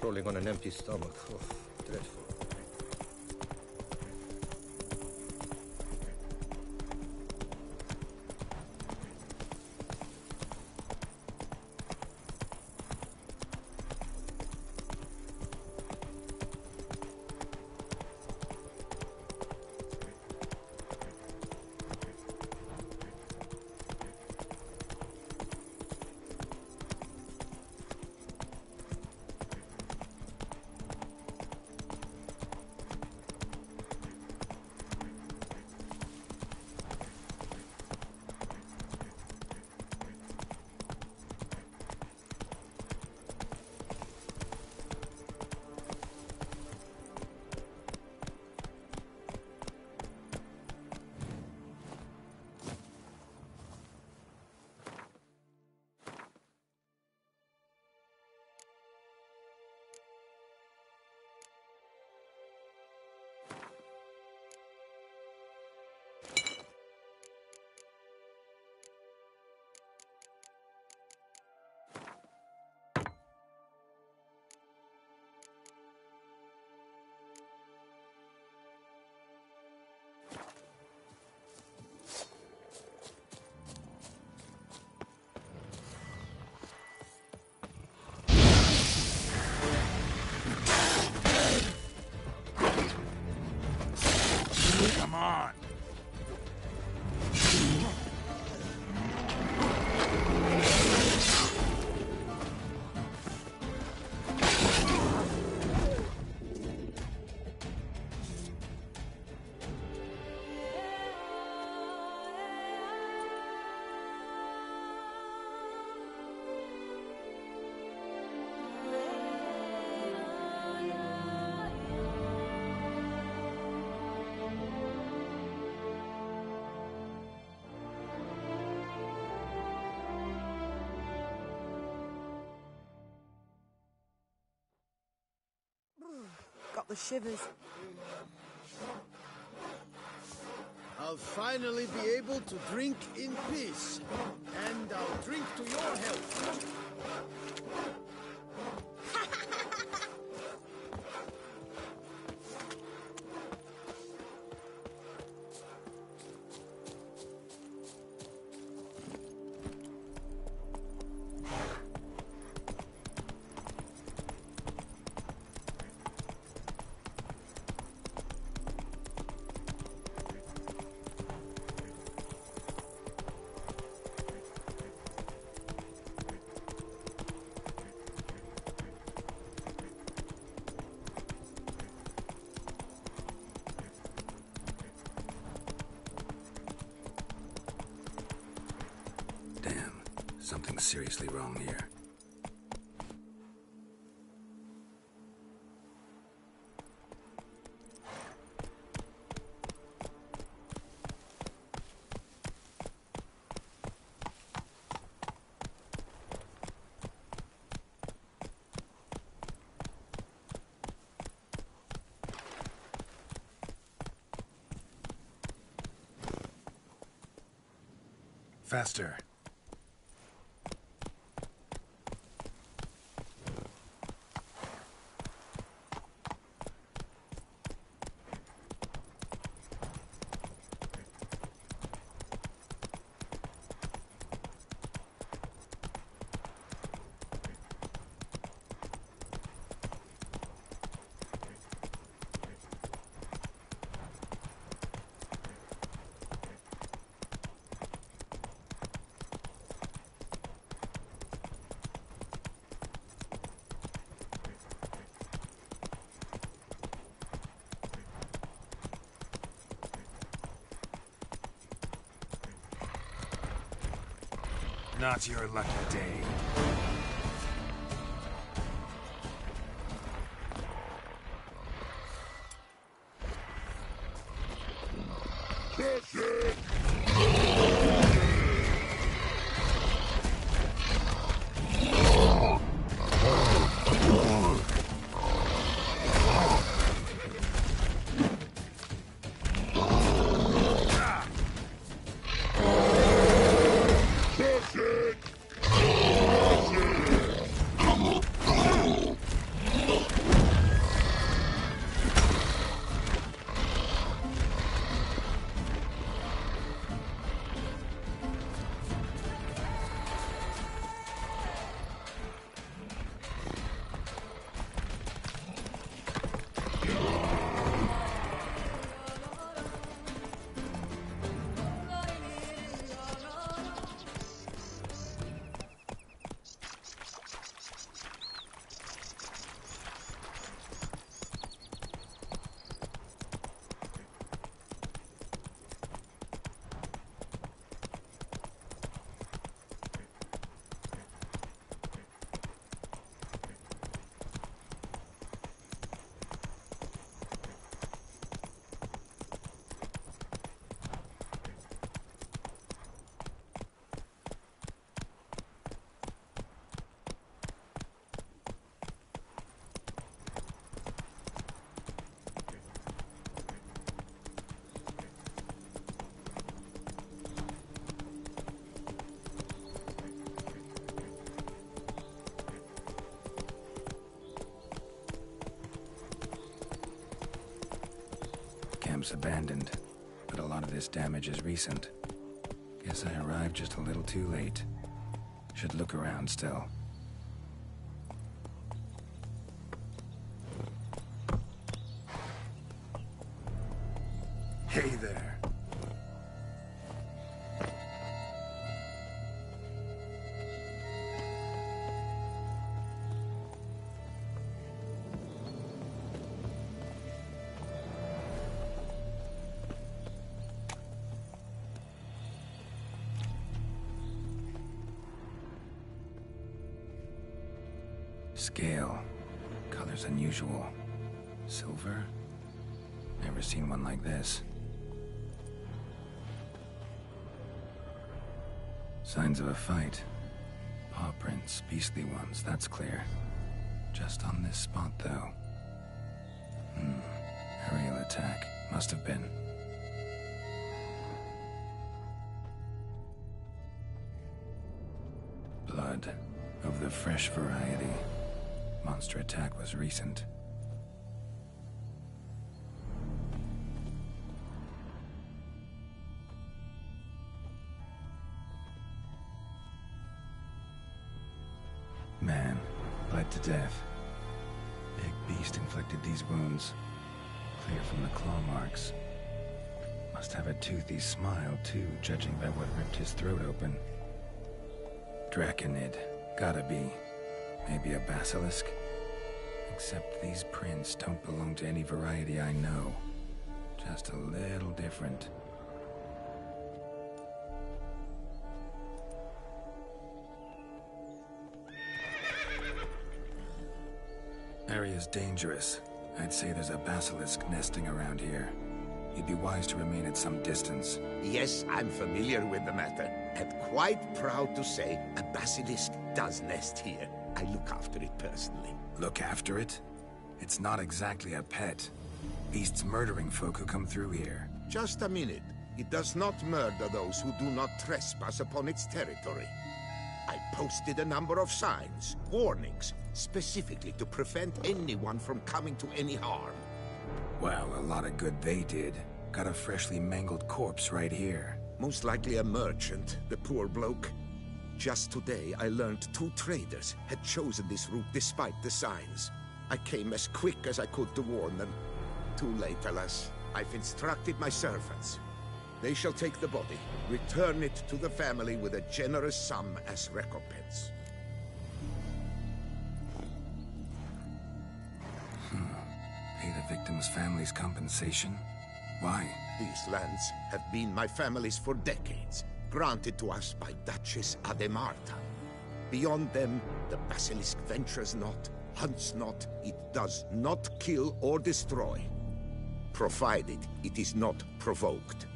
S10: patrolling on an empty stomach. Oh, dreadful.
S3: Come on!
S1: Got the shivers.
S13: I'll finally be able to drink in peace. And I'll drink to your health.
S6: Something's seriously wrong here. Faster.
S3: Not your lucky day.
S6: home's abandoned, but a lot of this damage is recent. Guess I arrived just a little too late. Should look around still. Hey there. Scale. Color's unusual. Silver? Never seen one like this. Signs of a fight. Paw prints, beastly ones, that's clear. Just on this spot, though. Aerial attack. Must have been. Blood. Of the fresh variety. Monster attack was recent. Man, bled to death. Big beast inflicted these wounds. Clear from the claw marks. Must have a toothy smile, too, judging by what ripped his throat open. Draconid. Gotta be. Maybe a basilisk? Except these prints don't belong to any variety I know. Just a little different. Area's dangerous. I'd say there's a basilisk nesting around here. You'd be wise to remain at some distance.
S2: Yes, I'm familiar with the matter, and quite proud to say a basilisk does nest here. I look after it personally.
S6: Look after it? It's not exactly a pet. Beasts murdering folk who come through here.
S2: Just a minute. It does not murder those who do not trespass upon its territory. I posted a number of signs, warnings, specifically to prevent anyone from coming to any harm.
S6: Well, a lot of good they did. Got a freshly mangled corpse right here.
S2: Most likely a merchant, the poor bloke. Just today, I learned 2 traders had chosen this route despite the signs. I came as quick as I could to warn them. Too late, alas. I've instructed my servants. They shall take the body, return it to the family with a generous sum as recompense.
S6: Pay the victim's family's compensation? Why?
S2: These lands have been my family's for decades, granted to us by Duchess Ademarta. Beyond them, the basilisk ventures not, hunts not, it does not kill or destroy, provided it is not provoked.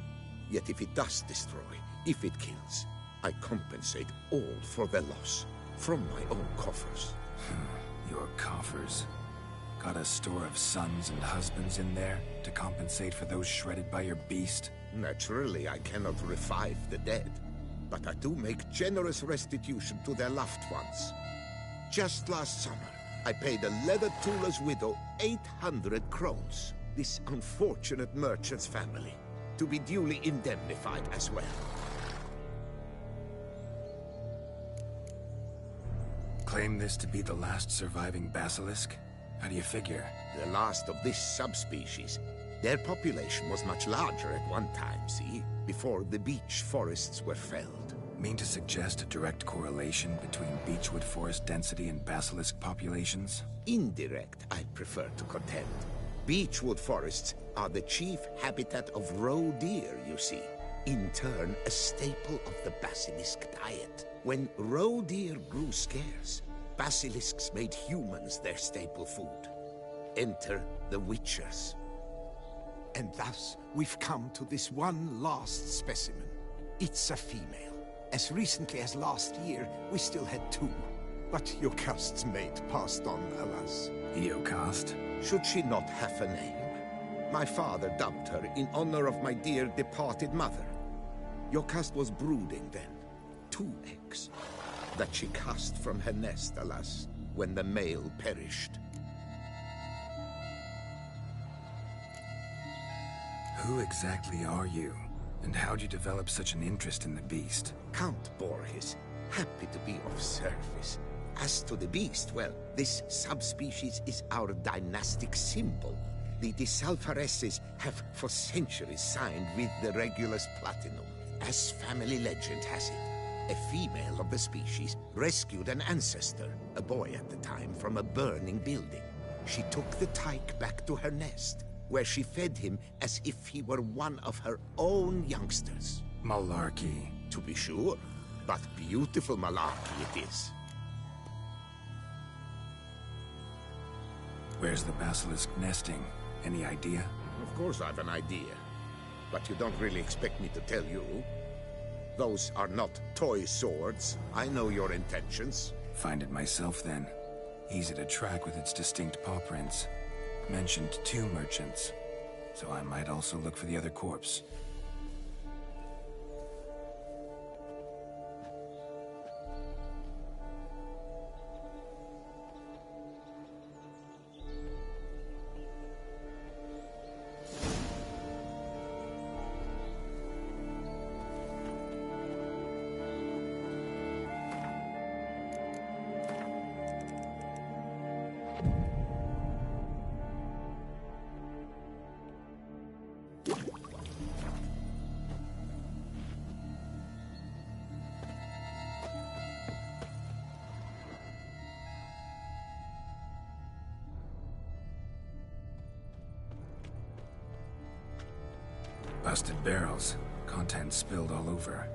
S2: Yet if it does destroy, if it kills, I compensate all for the loss, from my own coffers.
S6: Your coffers? Got a store of sons and husbands in there to compensate for those shredded by your beast?
S2: Naturally, I cannot revive the dead, but I do make generous restitution to their loved ones. Just last summer, I paid a leather tooler's widow 800 crowns, this unfortunate merchant's family, to be duly indemnified as well.
S6: Claim this to be the last surviving basilisk? How do you figure?
S2: The last of this subspecies. Their population was much larger at one time, see? Before the beech forests were felled.
S6: Mean to suggest a direct correlation between beechwood forest density and basilisk populations?
S2: Indirect, I'd prefer to contend. Beechwood forests are the chief habitat of roe deer, you see. In turn, a staple of the basilisk diet. When roe deer grew scarce, basilisks made humans their staple food. Enter the Witchers.
S3: And thus, we've come to this one last specimen. It's a female. As recently as last year, we still had 2. But Jocast's mate passed on, alas.
S6: Jocast?
S2: Should she not have a name? My father dubbed her in honor of my dear departed mother. Jocast was brooding then. 2 eggs. That she cast from her nest, alas, when the male perished.
S6: Who exactly are you? And how'd you develop such an interest in the beast?
S2: Count Borges. Happy to be of service. As to the beast, well, this subspecies is our dynastic symbol. The Disalfareses have for centuries signed with the Regulus Platinum. As family legend has it, a female of the species rescued an ancestor, a boy at the time, from a burning building. She took the tyke back to her nest, where she fed him as if he were one of her own youngsters.
S6: Malarkey.
S2: To be sure, but beautiful malarkey it is.
S6: Where's the basilisk nesting? Any idea?
S2: Of course I've an idea, but you don't really expect me to tell you. Those are not toy swords. I know your intentions.
S6: Find it myself then. Easy to track with its distinct paw prints. Mentioned 2 merchants, so I might also look for the other corpse. Busted barrels. Contents spilled all over.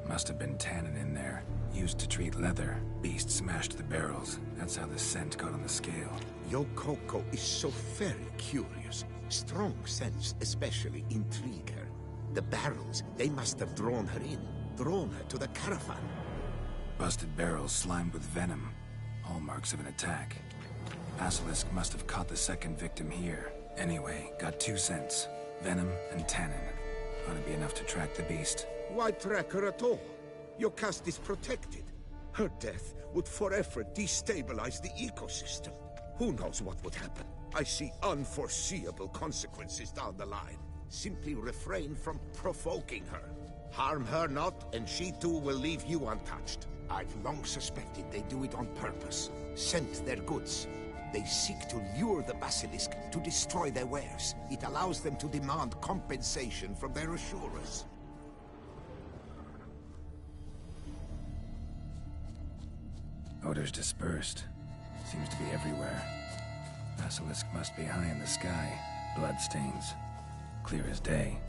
S6: Must have been tannin in there. Used to treat leather. Beast smashed the barrels. That's how the scent got on the scale.
S2: Yokoko is so very curious. Strong scents especially intrigue her. The barrels, they must have drawn her in. Drawn her to the caravan.
S6: Busted barrels slimed with venom. Hallmarks of an attack. Basilisk must have caught the second victim here. Anyway, got 2 scents. Venom and tannin. Ought to be enough to track the beast.
S2: Why track her at all? Your caste is protected. Her death would forever destabilize the ecosystem. Who knows what would happen? I see unforeseeable consequences down the line. Simply refrain from provoking her. Harm her not, and she too will leave you untouched. I've long suspected they do it on purpose. Scent their goods. They seek to lure the basilisk to destroy their wares. It allows them to demand compensation from their assurers.
S6: Odors dispersed. Seems to be everywhere. Basilisk must be high in the sky. Bloodstains. Clear as day.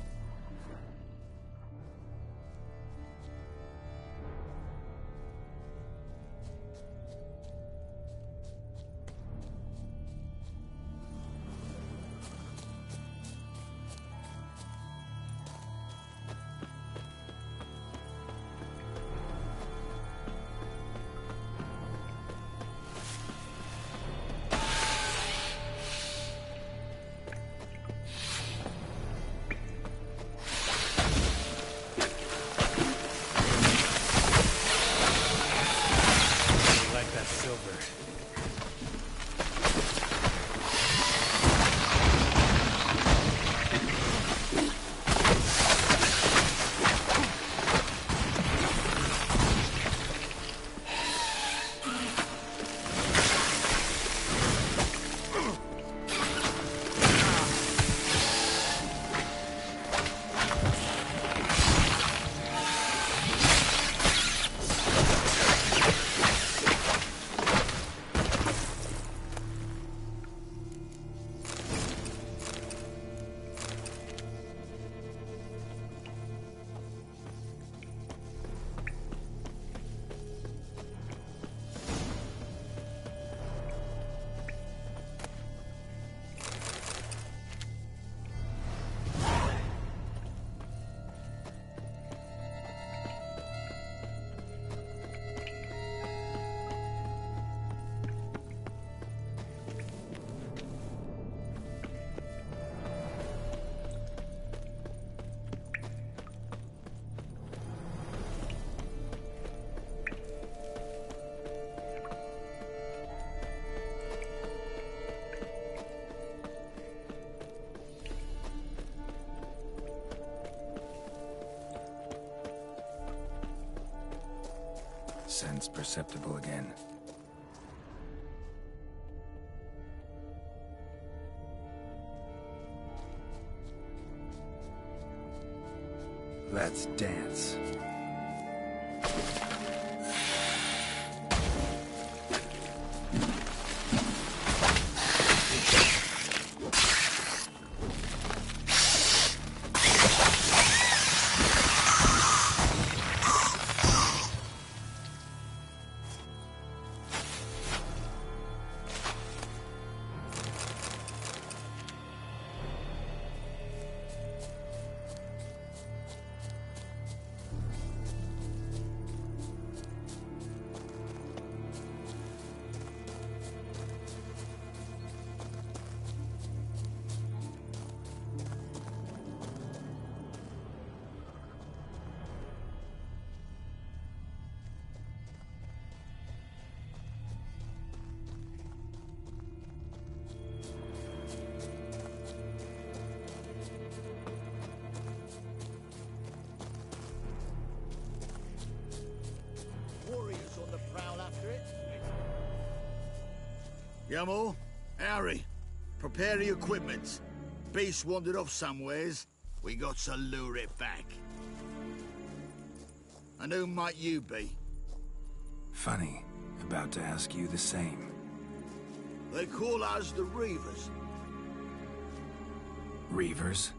S6: sense perceptible again. Let's dance.
S13: Warriors on the prowl after it. Yamo, Harry, prepare the equipment. Beast wandered off somewheres. We got to lure it back. And who might you be?
S6: Funny. About to ask you the same.
S13: They call us the Reavers.
S6: Reavers?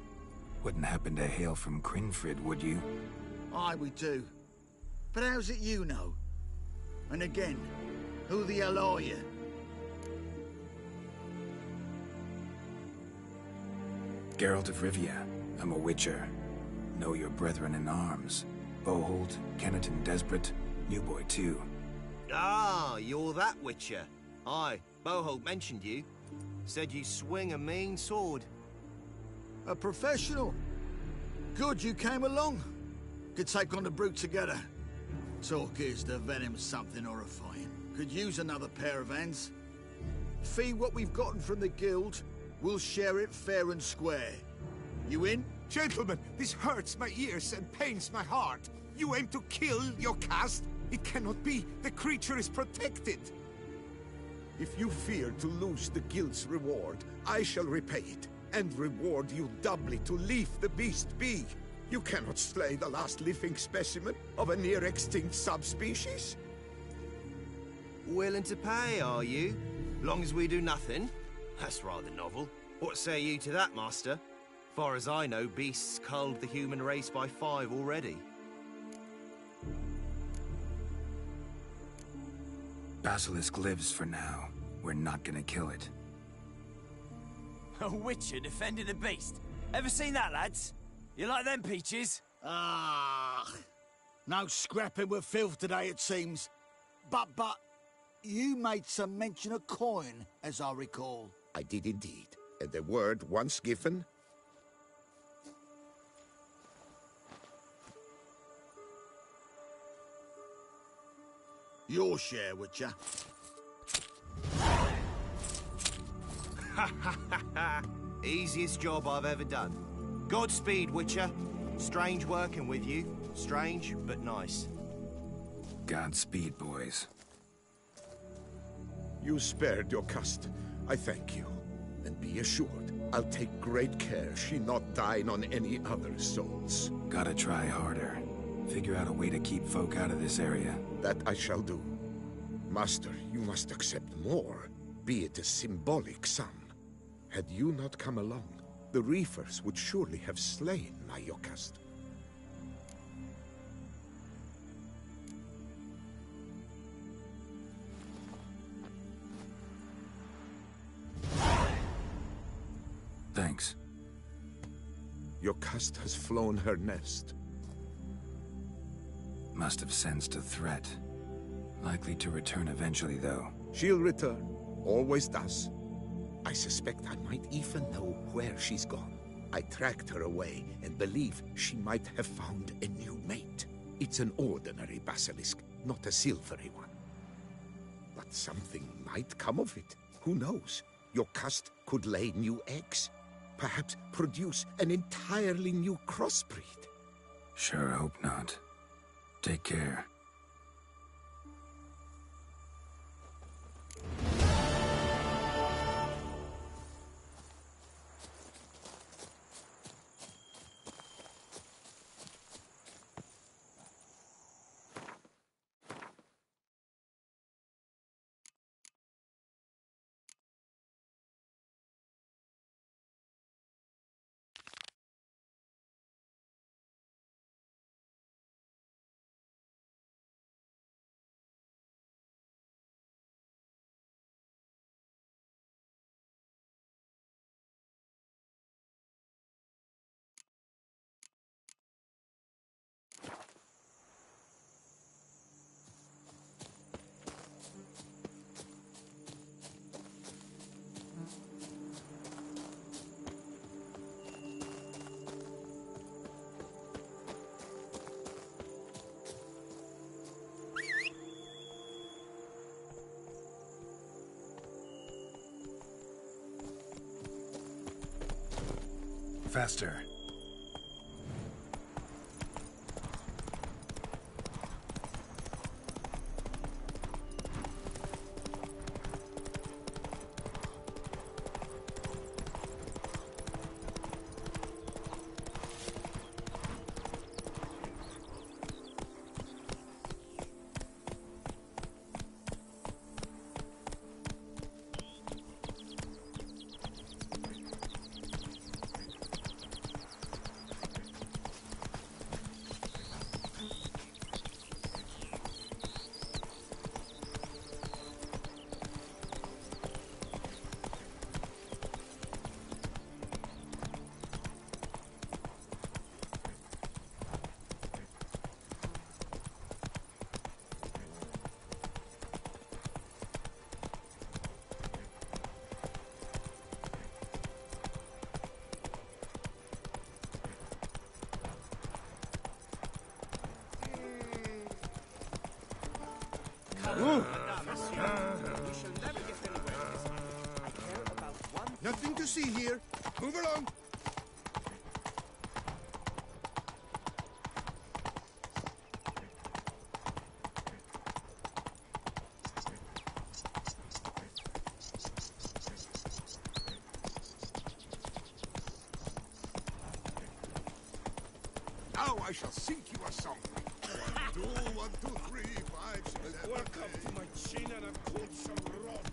S6: Wouldn't happen to hail from Crinfrid, would you?
S13: Aye, we do. But how's it you know? And again, who the hell are you?
S6: Geralt of Rivia. I'm a Witcher. Know your brethren in arms. Boholt, Kenneton Desperate, New Boy too.
S14: Ah, you're that Witcher. Aye, Boholt mentioned you. Said you swing a mean sword.
S13: A professional. Good you came along. Could take on the brute together. Talk is the venom's something horrifying. Could use another pair of hands. Fee what we've gotten from the guild, we'll share it fair and square. You in?
S3: Gentlemen, this hurts my ears and pains my heart. You aim to kill your caste? It cannot be. The creature is protected. If you fear to lose the guild's reward, I shall repay it, and reward you doubly to leave the beast be. You cannot slay the last living specimen of a near-extinct subspecies.
S14: Willing to pay, are you? Long as we do nothing? That's rather novel. What say you to that, master? Far as I know, beasts culled the human race by 5 already.
S6: Basilisk lives for now. We're not gonna kill it.
S15: A Witcher defending a beast. Ever seen that, lads? You like them peaches?
S13: Ah, no scrapping with filth today, it seems. But, you made some mention of coin, as I recall.
S2: I did indeed. And the word once given...
S13: Your share, Witcher.
S14: Easiest job I've ever done. Godspeed, Witcher. Strange working with you. Strange, but nice.
S6: Godspeed, boys.
S2: You spared your caste. I thank you. And be assured, I'll take great care she not dine on any other souls.
S6: Gotta try harder. Figure out a way to keep folk out of this area.
S2: That I shall do. Master, you must accept more, be it a symbolic sum. Had you not come along, the Reefers would surely have slain my Yocast.
S6: Thanks.
S2: Yocast has flown her nest.
S6: Must have sensed a threat. Likely to return eventually, though.
S2: She'll return. Always does. I suspect I might even know where she's gone. I tracked her away and believe she might have found a new mate. It's an ordinary basilisk, not a silvery one. But something might come of it. Who knows? Yocast could lay new eggs. Perhaps produce an entirely new crossbreed.
S6: Sure hope not. Take care. faster.
S9: Nothing to see here. Move along.
S11: Now I shall sink you a song. 2, 1, 2, 3, 5, 6, 7,
S7: Work up to my chin and I've caught some rod.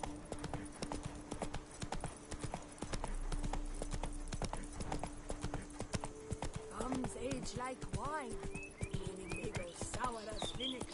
S8: Thumbs age like wine. Meaning they go sour as vinegar.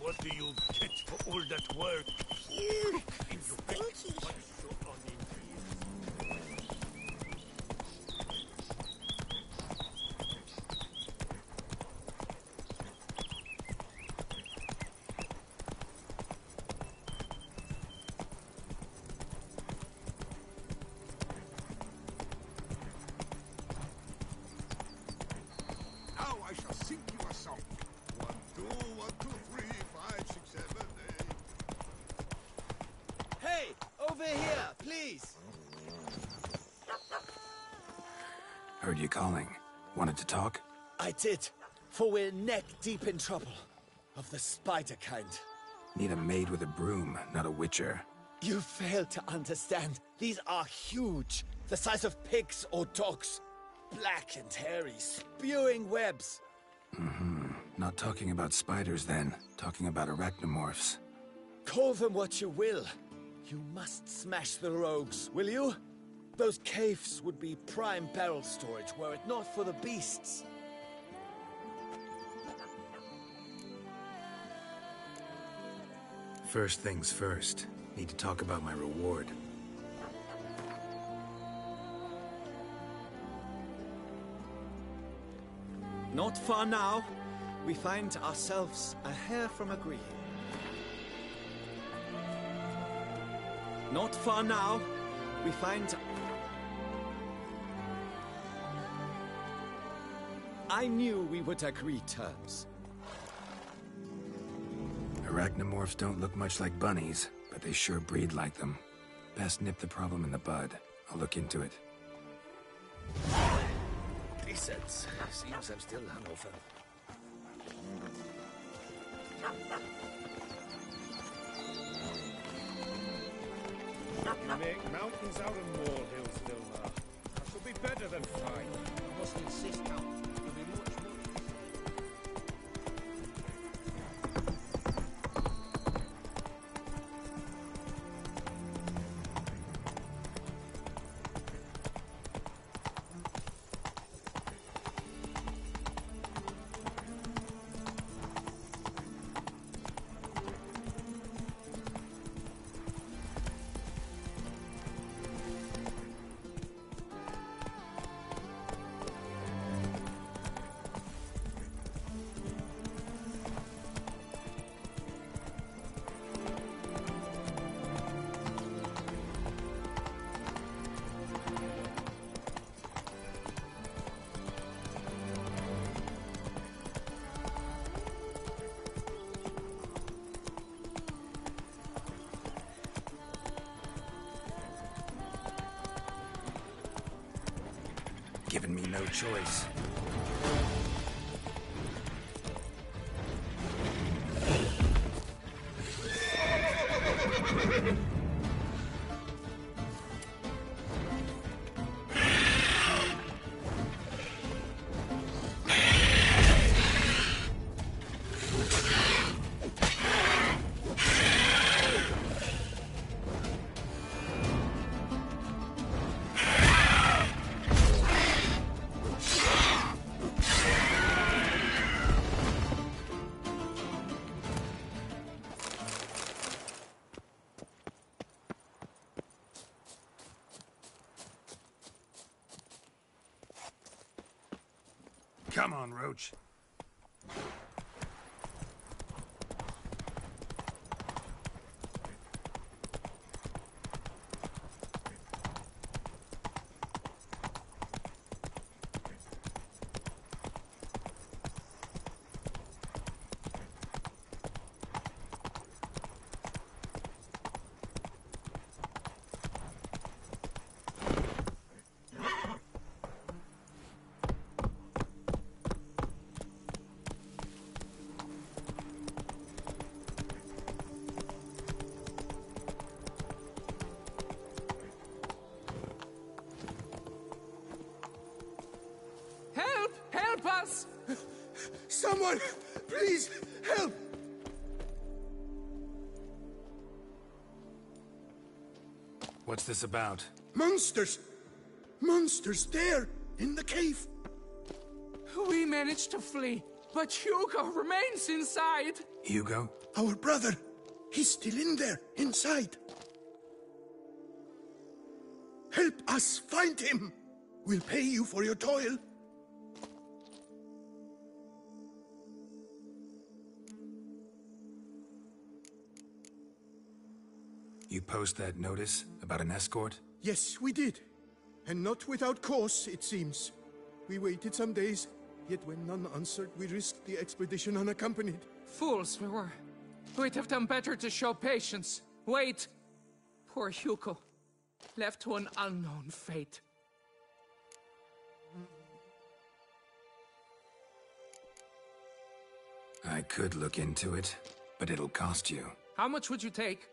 S7: What do you get for all that work?
S8: Phew,
S7: In your
S8: stinky.
S7: Why so uninteresting?
S11: Now I shall sink you a song. 1, 2, 1, 2, 3, 5, 6, 7, 8.
S15: Hey! Over here, please!
S6: Heard you calling. Wanted to talk?
S15: I did, for we're neck-deep in trouble. Of the spider kind.
S6: Need a maid with a broom, not a witcher.
S15: You fail to understand. These are huge. The size of pigs or dogs. Black and hairy, spewing webs.
S6: Not talking about spiders then. Talking about arachnomorphs.
S15: Call them what you will. You must smash the rogues, will you? Those caves would be prime barrel storage were it not for the beasts.
S6: First things first. Need to talk about my reward.
S15: Not far now, we find ourselves a hair from agreeing. Not far now, we find... I knew we would agree terms.
S6: Arachnomorphs don't look much like bunnies, but they sure breed like them. Best nip the problem in the bud. I'll look into it.
S7: Decent. Seems I'm still hungover. You make mountains out of molehills, Vilmar. That should be better than fine.
S5: You must insist, Count. You'll be much more
S6: choice. Come on, Roach.
S16: Help us!
S7: Someone, please, help!
S6: What's this about?
S7: Monsters! Monsters there, in the cave!
S16: We managed to flee, but Hugo remains inside!
S6: Hugo?
S7: Our brother! He's still in there, inside! Help us find him! We'll pay you for your toil.
S6: You post that notice about an escort?
S7: Yes, we did. And not without cause, it seems. We waited some days, yet when none answered, we risked the expedition unaccompanied.
S16: Fools we were. We'd have done better to show patience. Wait! Poor Hugo. Left to an unknown fate.
S6: I could look into it, but it'll cost you.
S16: How much would you take?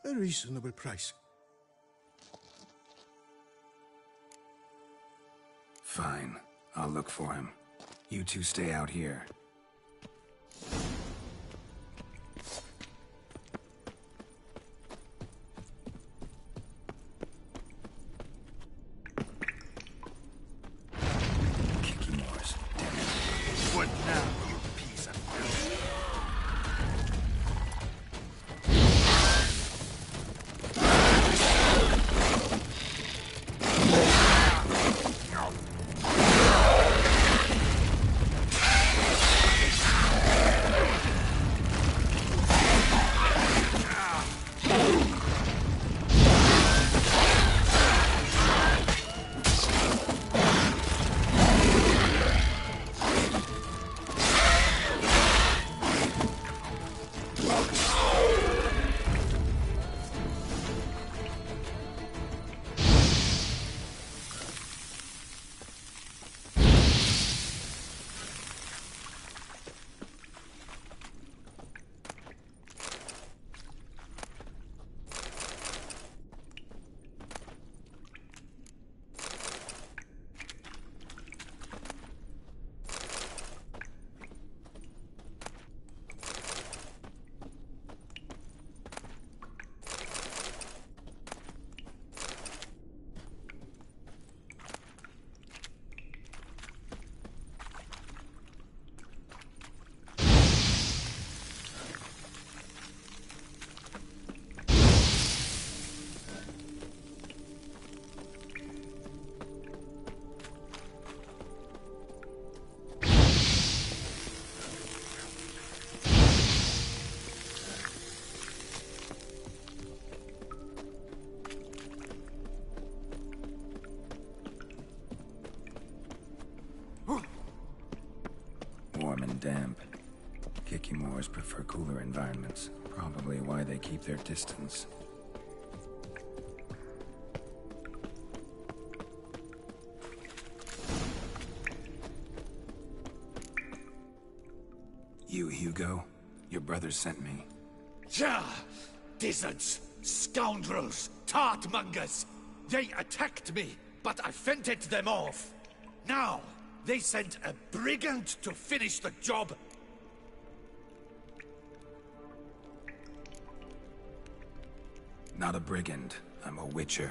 S7: A reasonable price.
S6: Fine. I'll look for him. You two stay out here. Kikimores, damn it. What now, you piece of filth? Warm and damp. Kikimores prefer cooler environments. Probably why they keep their distance. You, Hugo? Your brother sent me.
S15: Yeah! Dizzards, scoundrels, tartmongers! They attacked me, but I fended them off. Now, they sent a brigand to finish the job.
S6: Not a brigand. I'm a witcher.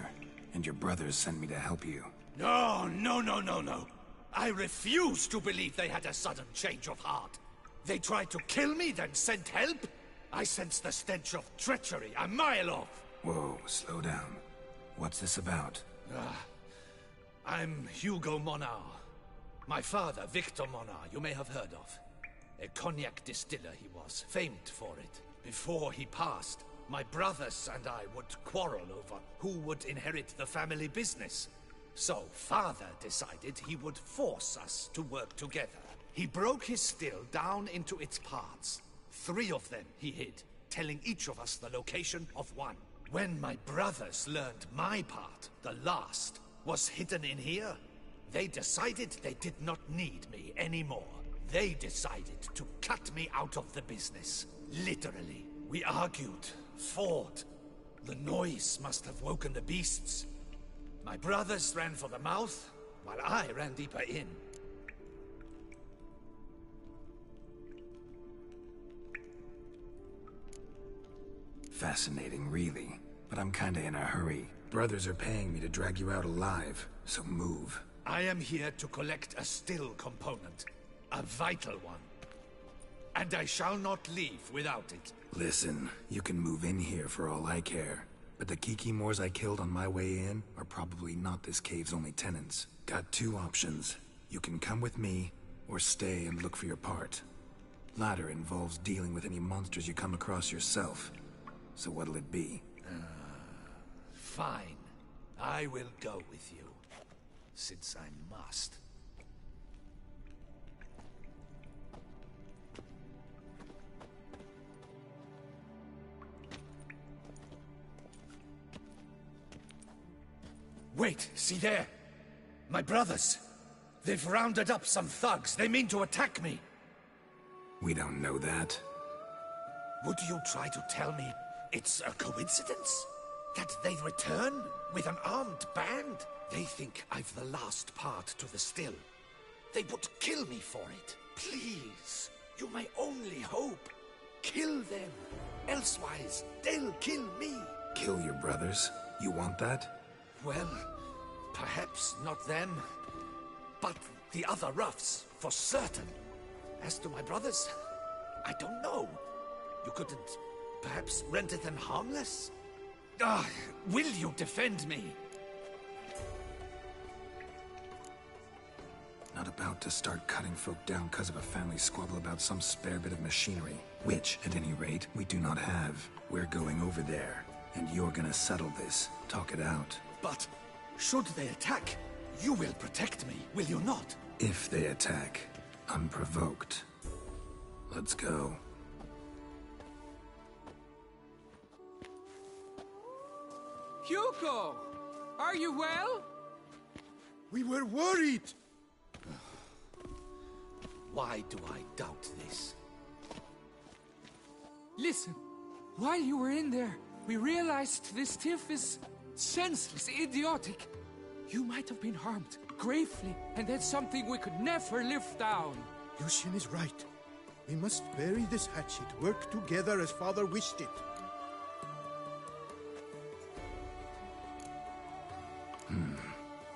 S6: And your brothers sent me to help you.
S15: No, no, no, no, no. I refuse to believe they had a sudden change of heart. They tried to kill me, then sent help? I sense the stench of treachery a mile off.
S6: Whoa, slow down. What's this about?
S15: I'm Hugo Monar. My father, Victor Monar, you may have heard of. A cognac distiller he was, famed for it. Before he passed, my brothers and I would quarrel over who would inherit the family business. So, father decided he would force us to work together. He broke his still down into its parts. 3 of them he hid, telling each of us the location of one. When my brothers learned my part, the last, was hidden in here, they decided they did not need me anymore. They decided to cut me out of the business. Literally. We argued, fought. The noise must have woken the beasts. My brothers ran for the mouth, while I ran deeper in.
S6: Fascinating, really. But I'm kinda in a hurry. Brothers are paying me to drag you out alive, so move.
S15: I am here to collect a still component. A vital one. And I shall not leave without it.
S6: Listen, you can move in here for all I care. But the Kikimors I killed on my way in are probably not this cave's only tenants. Got 2 options. You can come with me, or stay and look for your part. Latter involves dealing with any monsters you come across yourself. So what'll it be?
S15: Fine. I will go with you. Since I must. Wait, see there? My brothers. They've rounded up some thugs. They mean to attack me.
S6: We don't know that.
S15: Would you try to tell me it's a coincidence? That they return with an armed band? They think I've the last part to the still. They would kill me for it. Please, you my only hope. Kill them. Elsewise, they'll kill me.
S6: Kill your brothers? You want that?
S15: Well, perhaps not them, but the other roughs, for certain. As to my brothers, I don't know. You couldn't perhaps render them harmless? Will you defend me?
S6: Not about to start cutting folk down because of a family squabble about some spare bit of machinery. Which, at any rate, we do not have. We're going over there, and you're gonna settle this. Talk it out.
S15: But, should they attack, you will protect me, will you not?
S6: If they attack, unprovoked. Let's go.
S16: Hugo! Are you well?
S3: We were worried!
S15: Why do I doubt this?
S16: Listen, while you were in there, we realized this tiff is senseless, idiotic. You might have been harmed, gravely, and that's something we could never live down.
S3: Lucian is right. We must bury this hatchet, work together as Father wished it.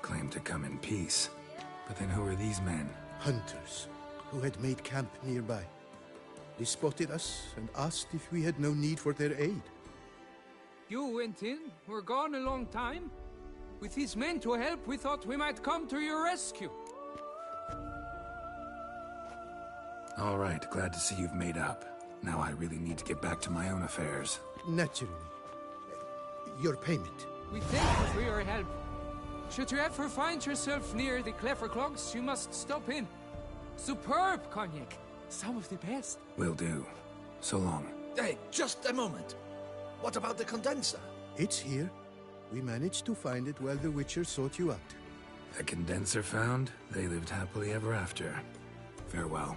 S6: Claim to come in peace. But then who are these men?
S3: Hunters, who had made camp nearby. They spotted us and asked if we had no need for their aid.
S16: You went in, were gone a long time. With these men to help, we thought we might come to your rescue.
S6: All right, glad to see you've made up. Now I really need to get back to my own affairs.
S3: Naturally. Your payment.
S16: We thank you for your help. Should you ever find yourself near the Clever Clogs, you must stop in. Superb cognac. Some of the best.
S6: Will do. So long.
S15: Hey, just a moment. What about the condenser?
S3: It's here. We managed to find it while the Witcher sought you out.
S6: A condenser found? They lived happily ever after. Farewell.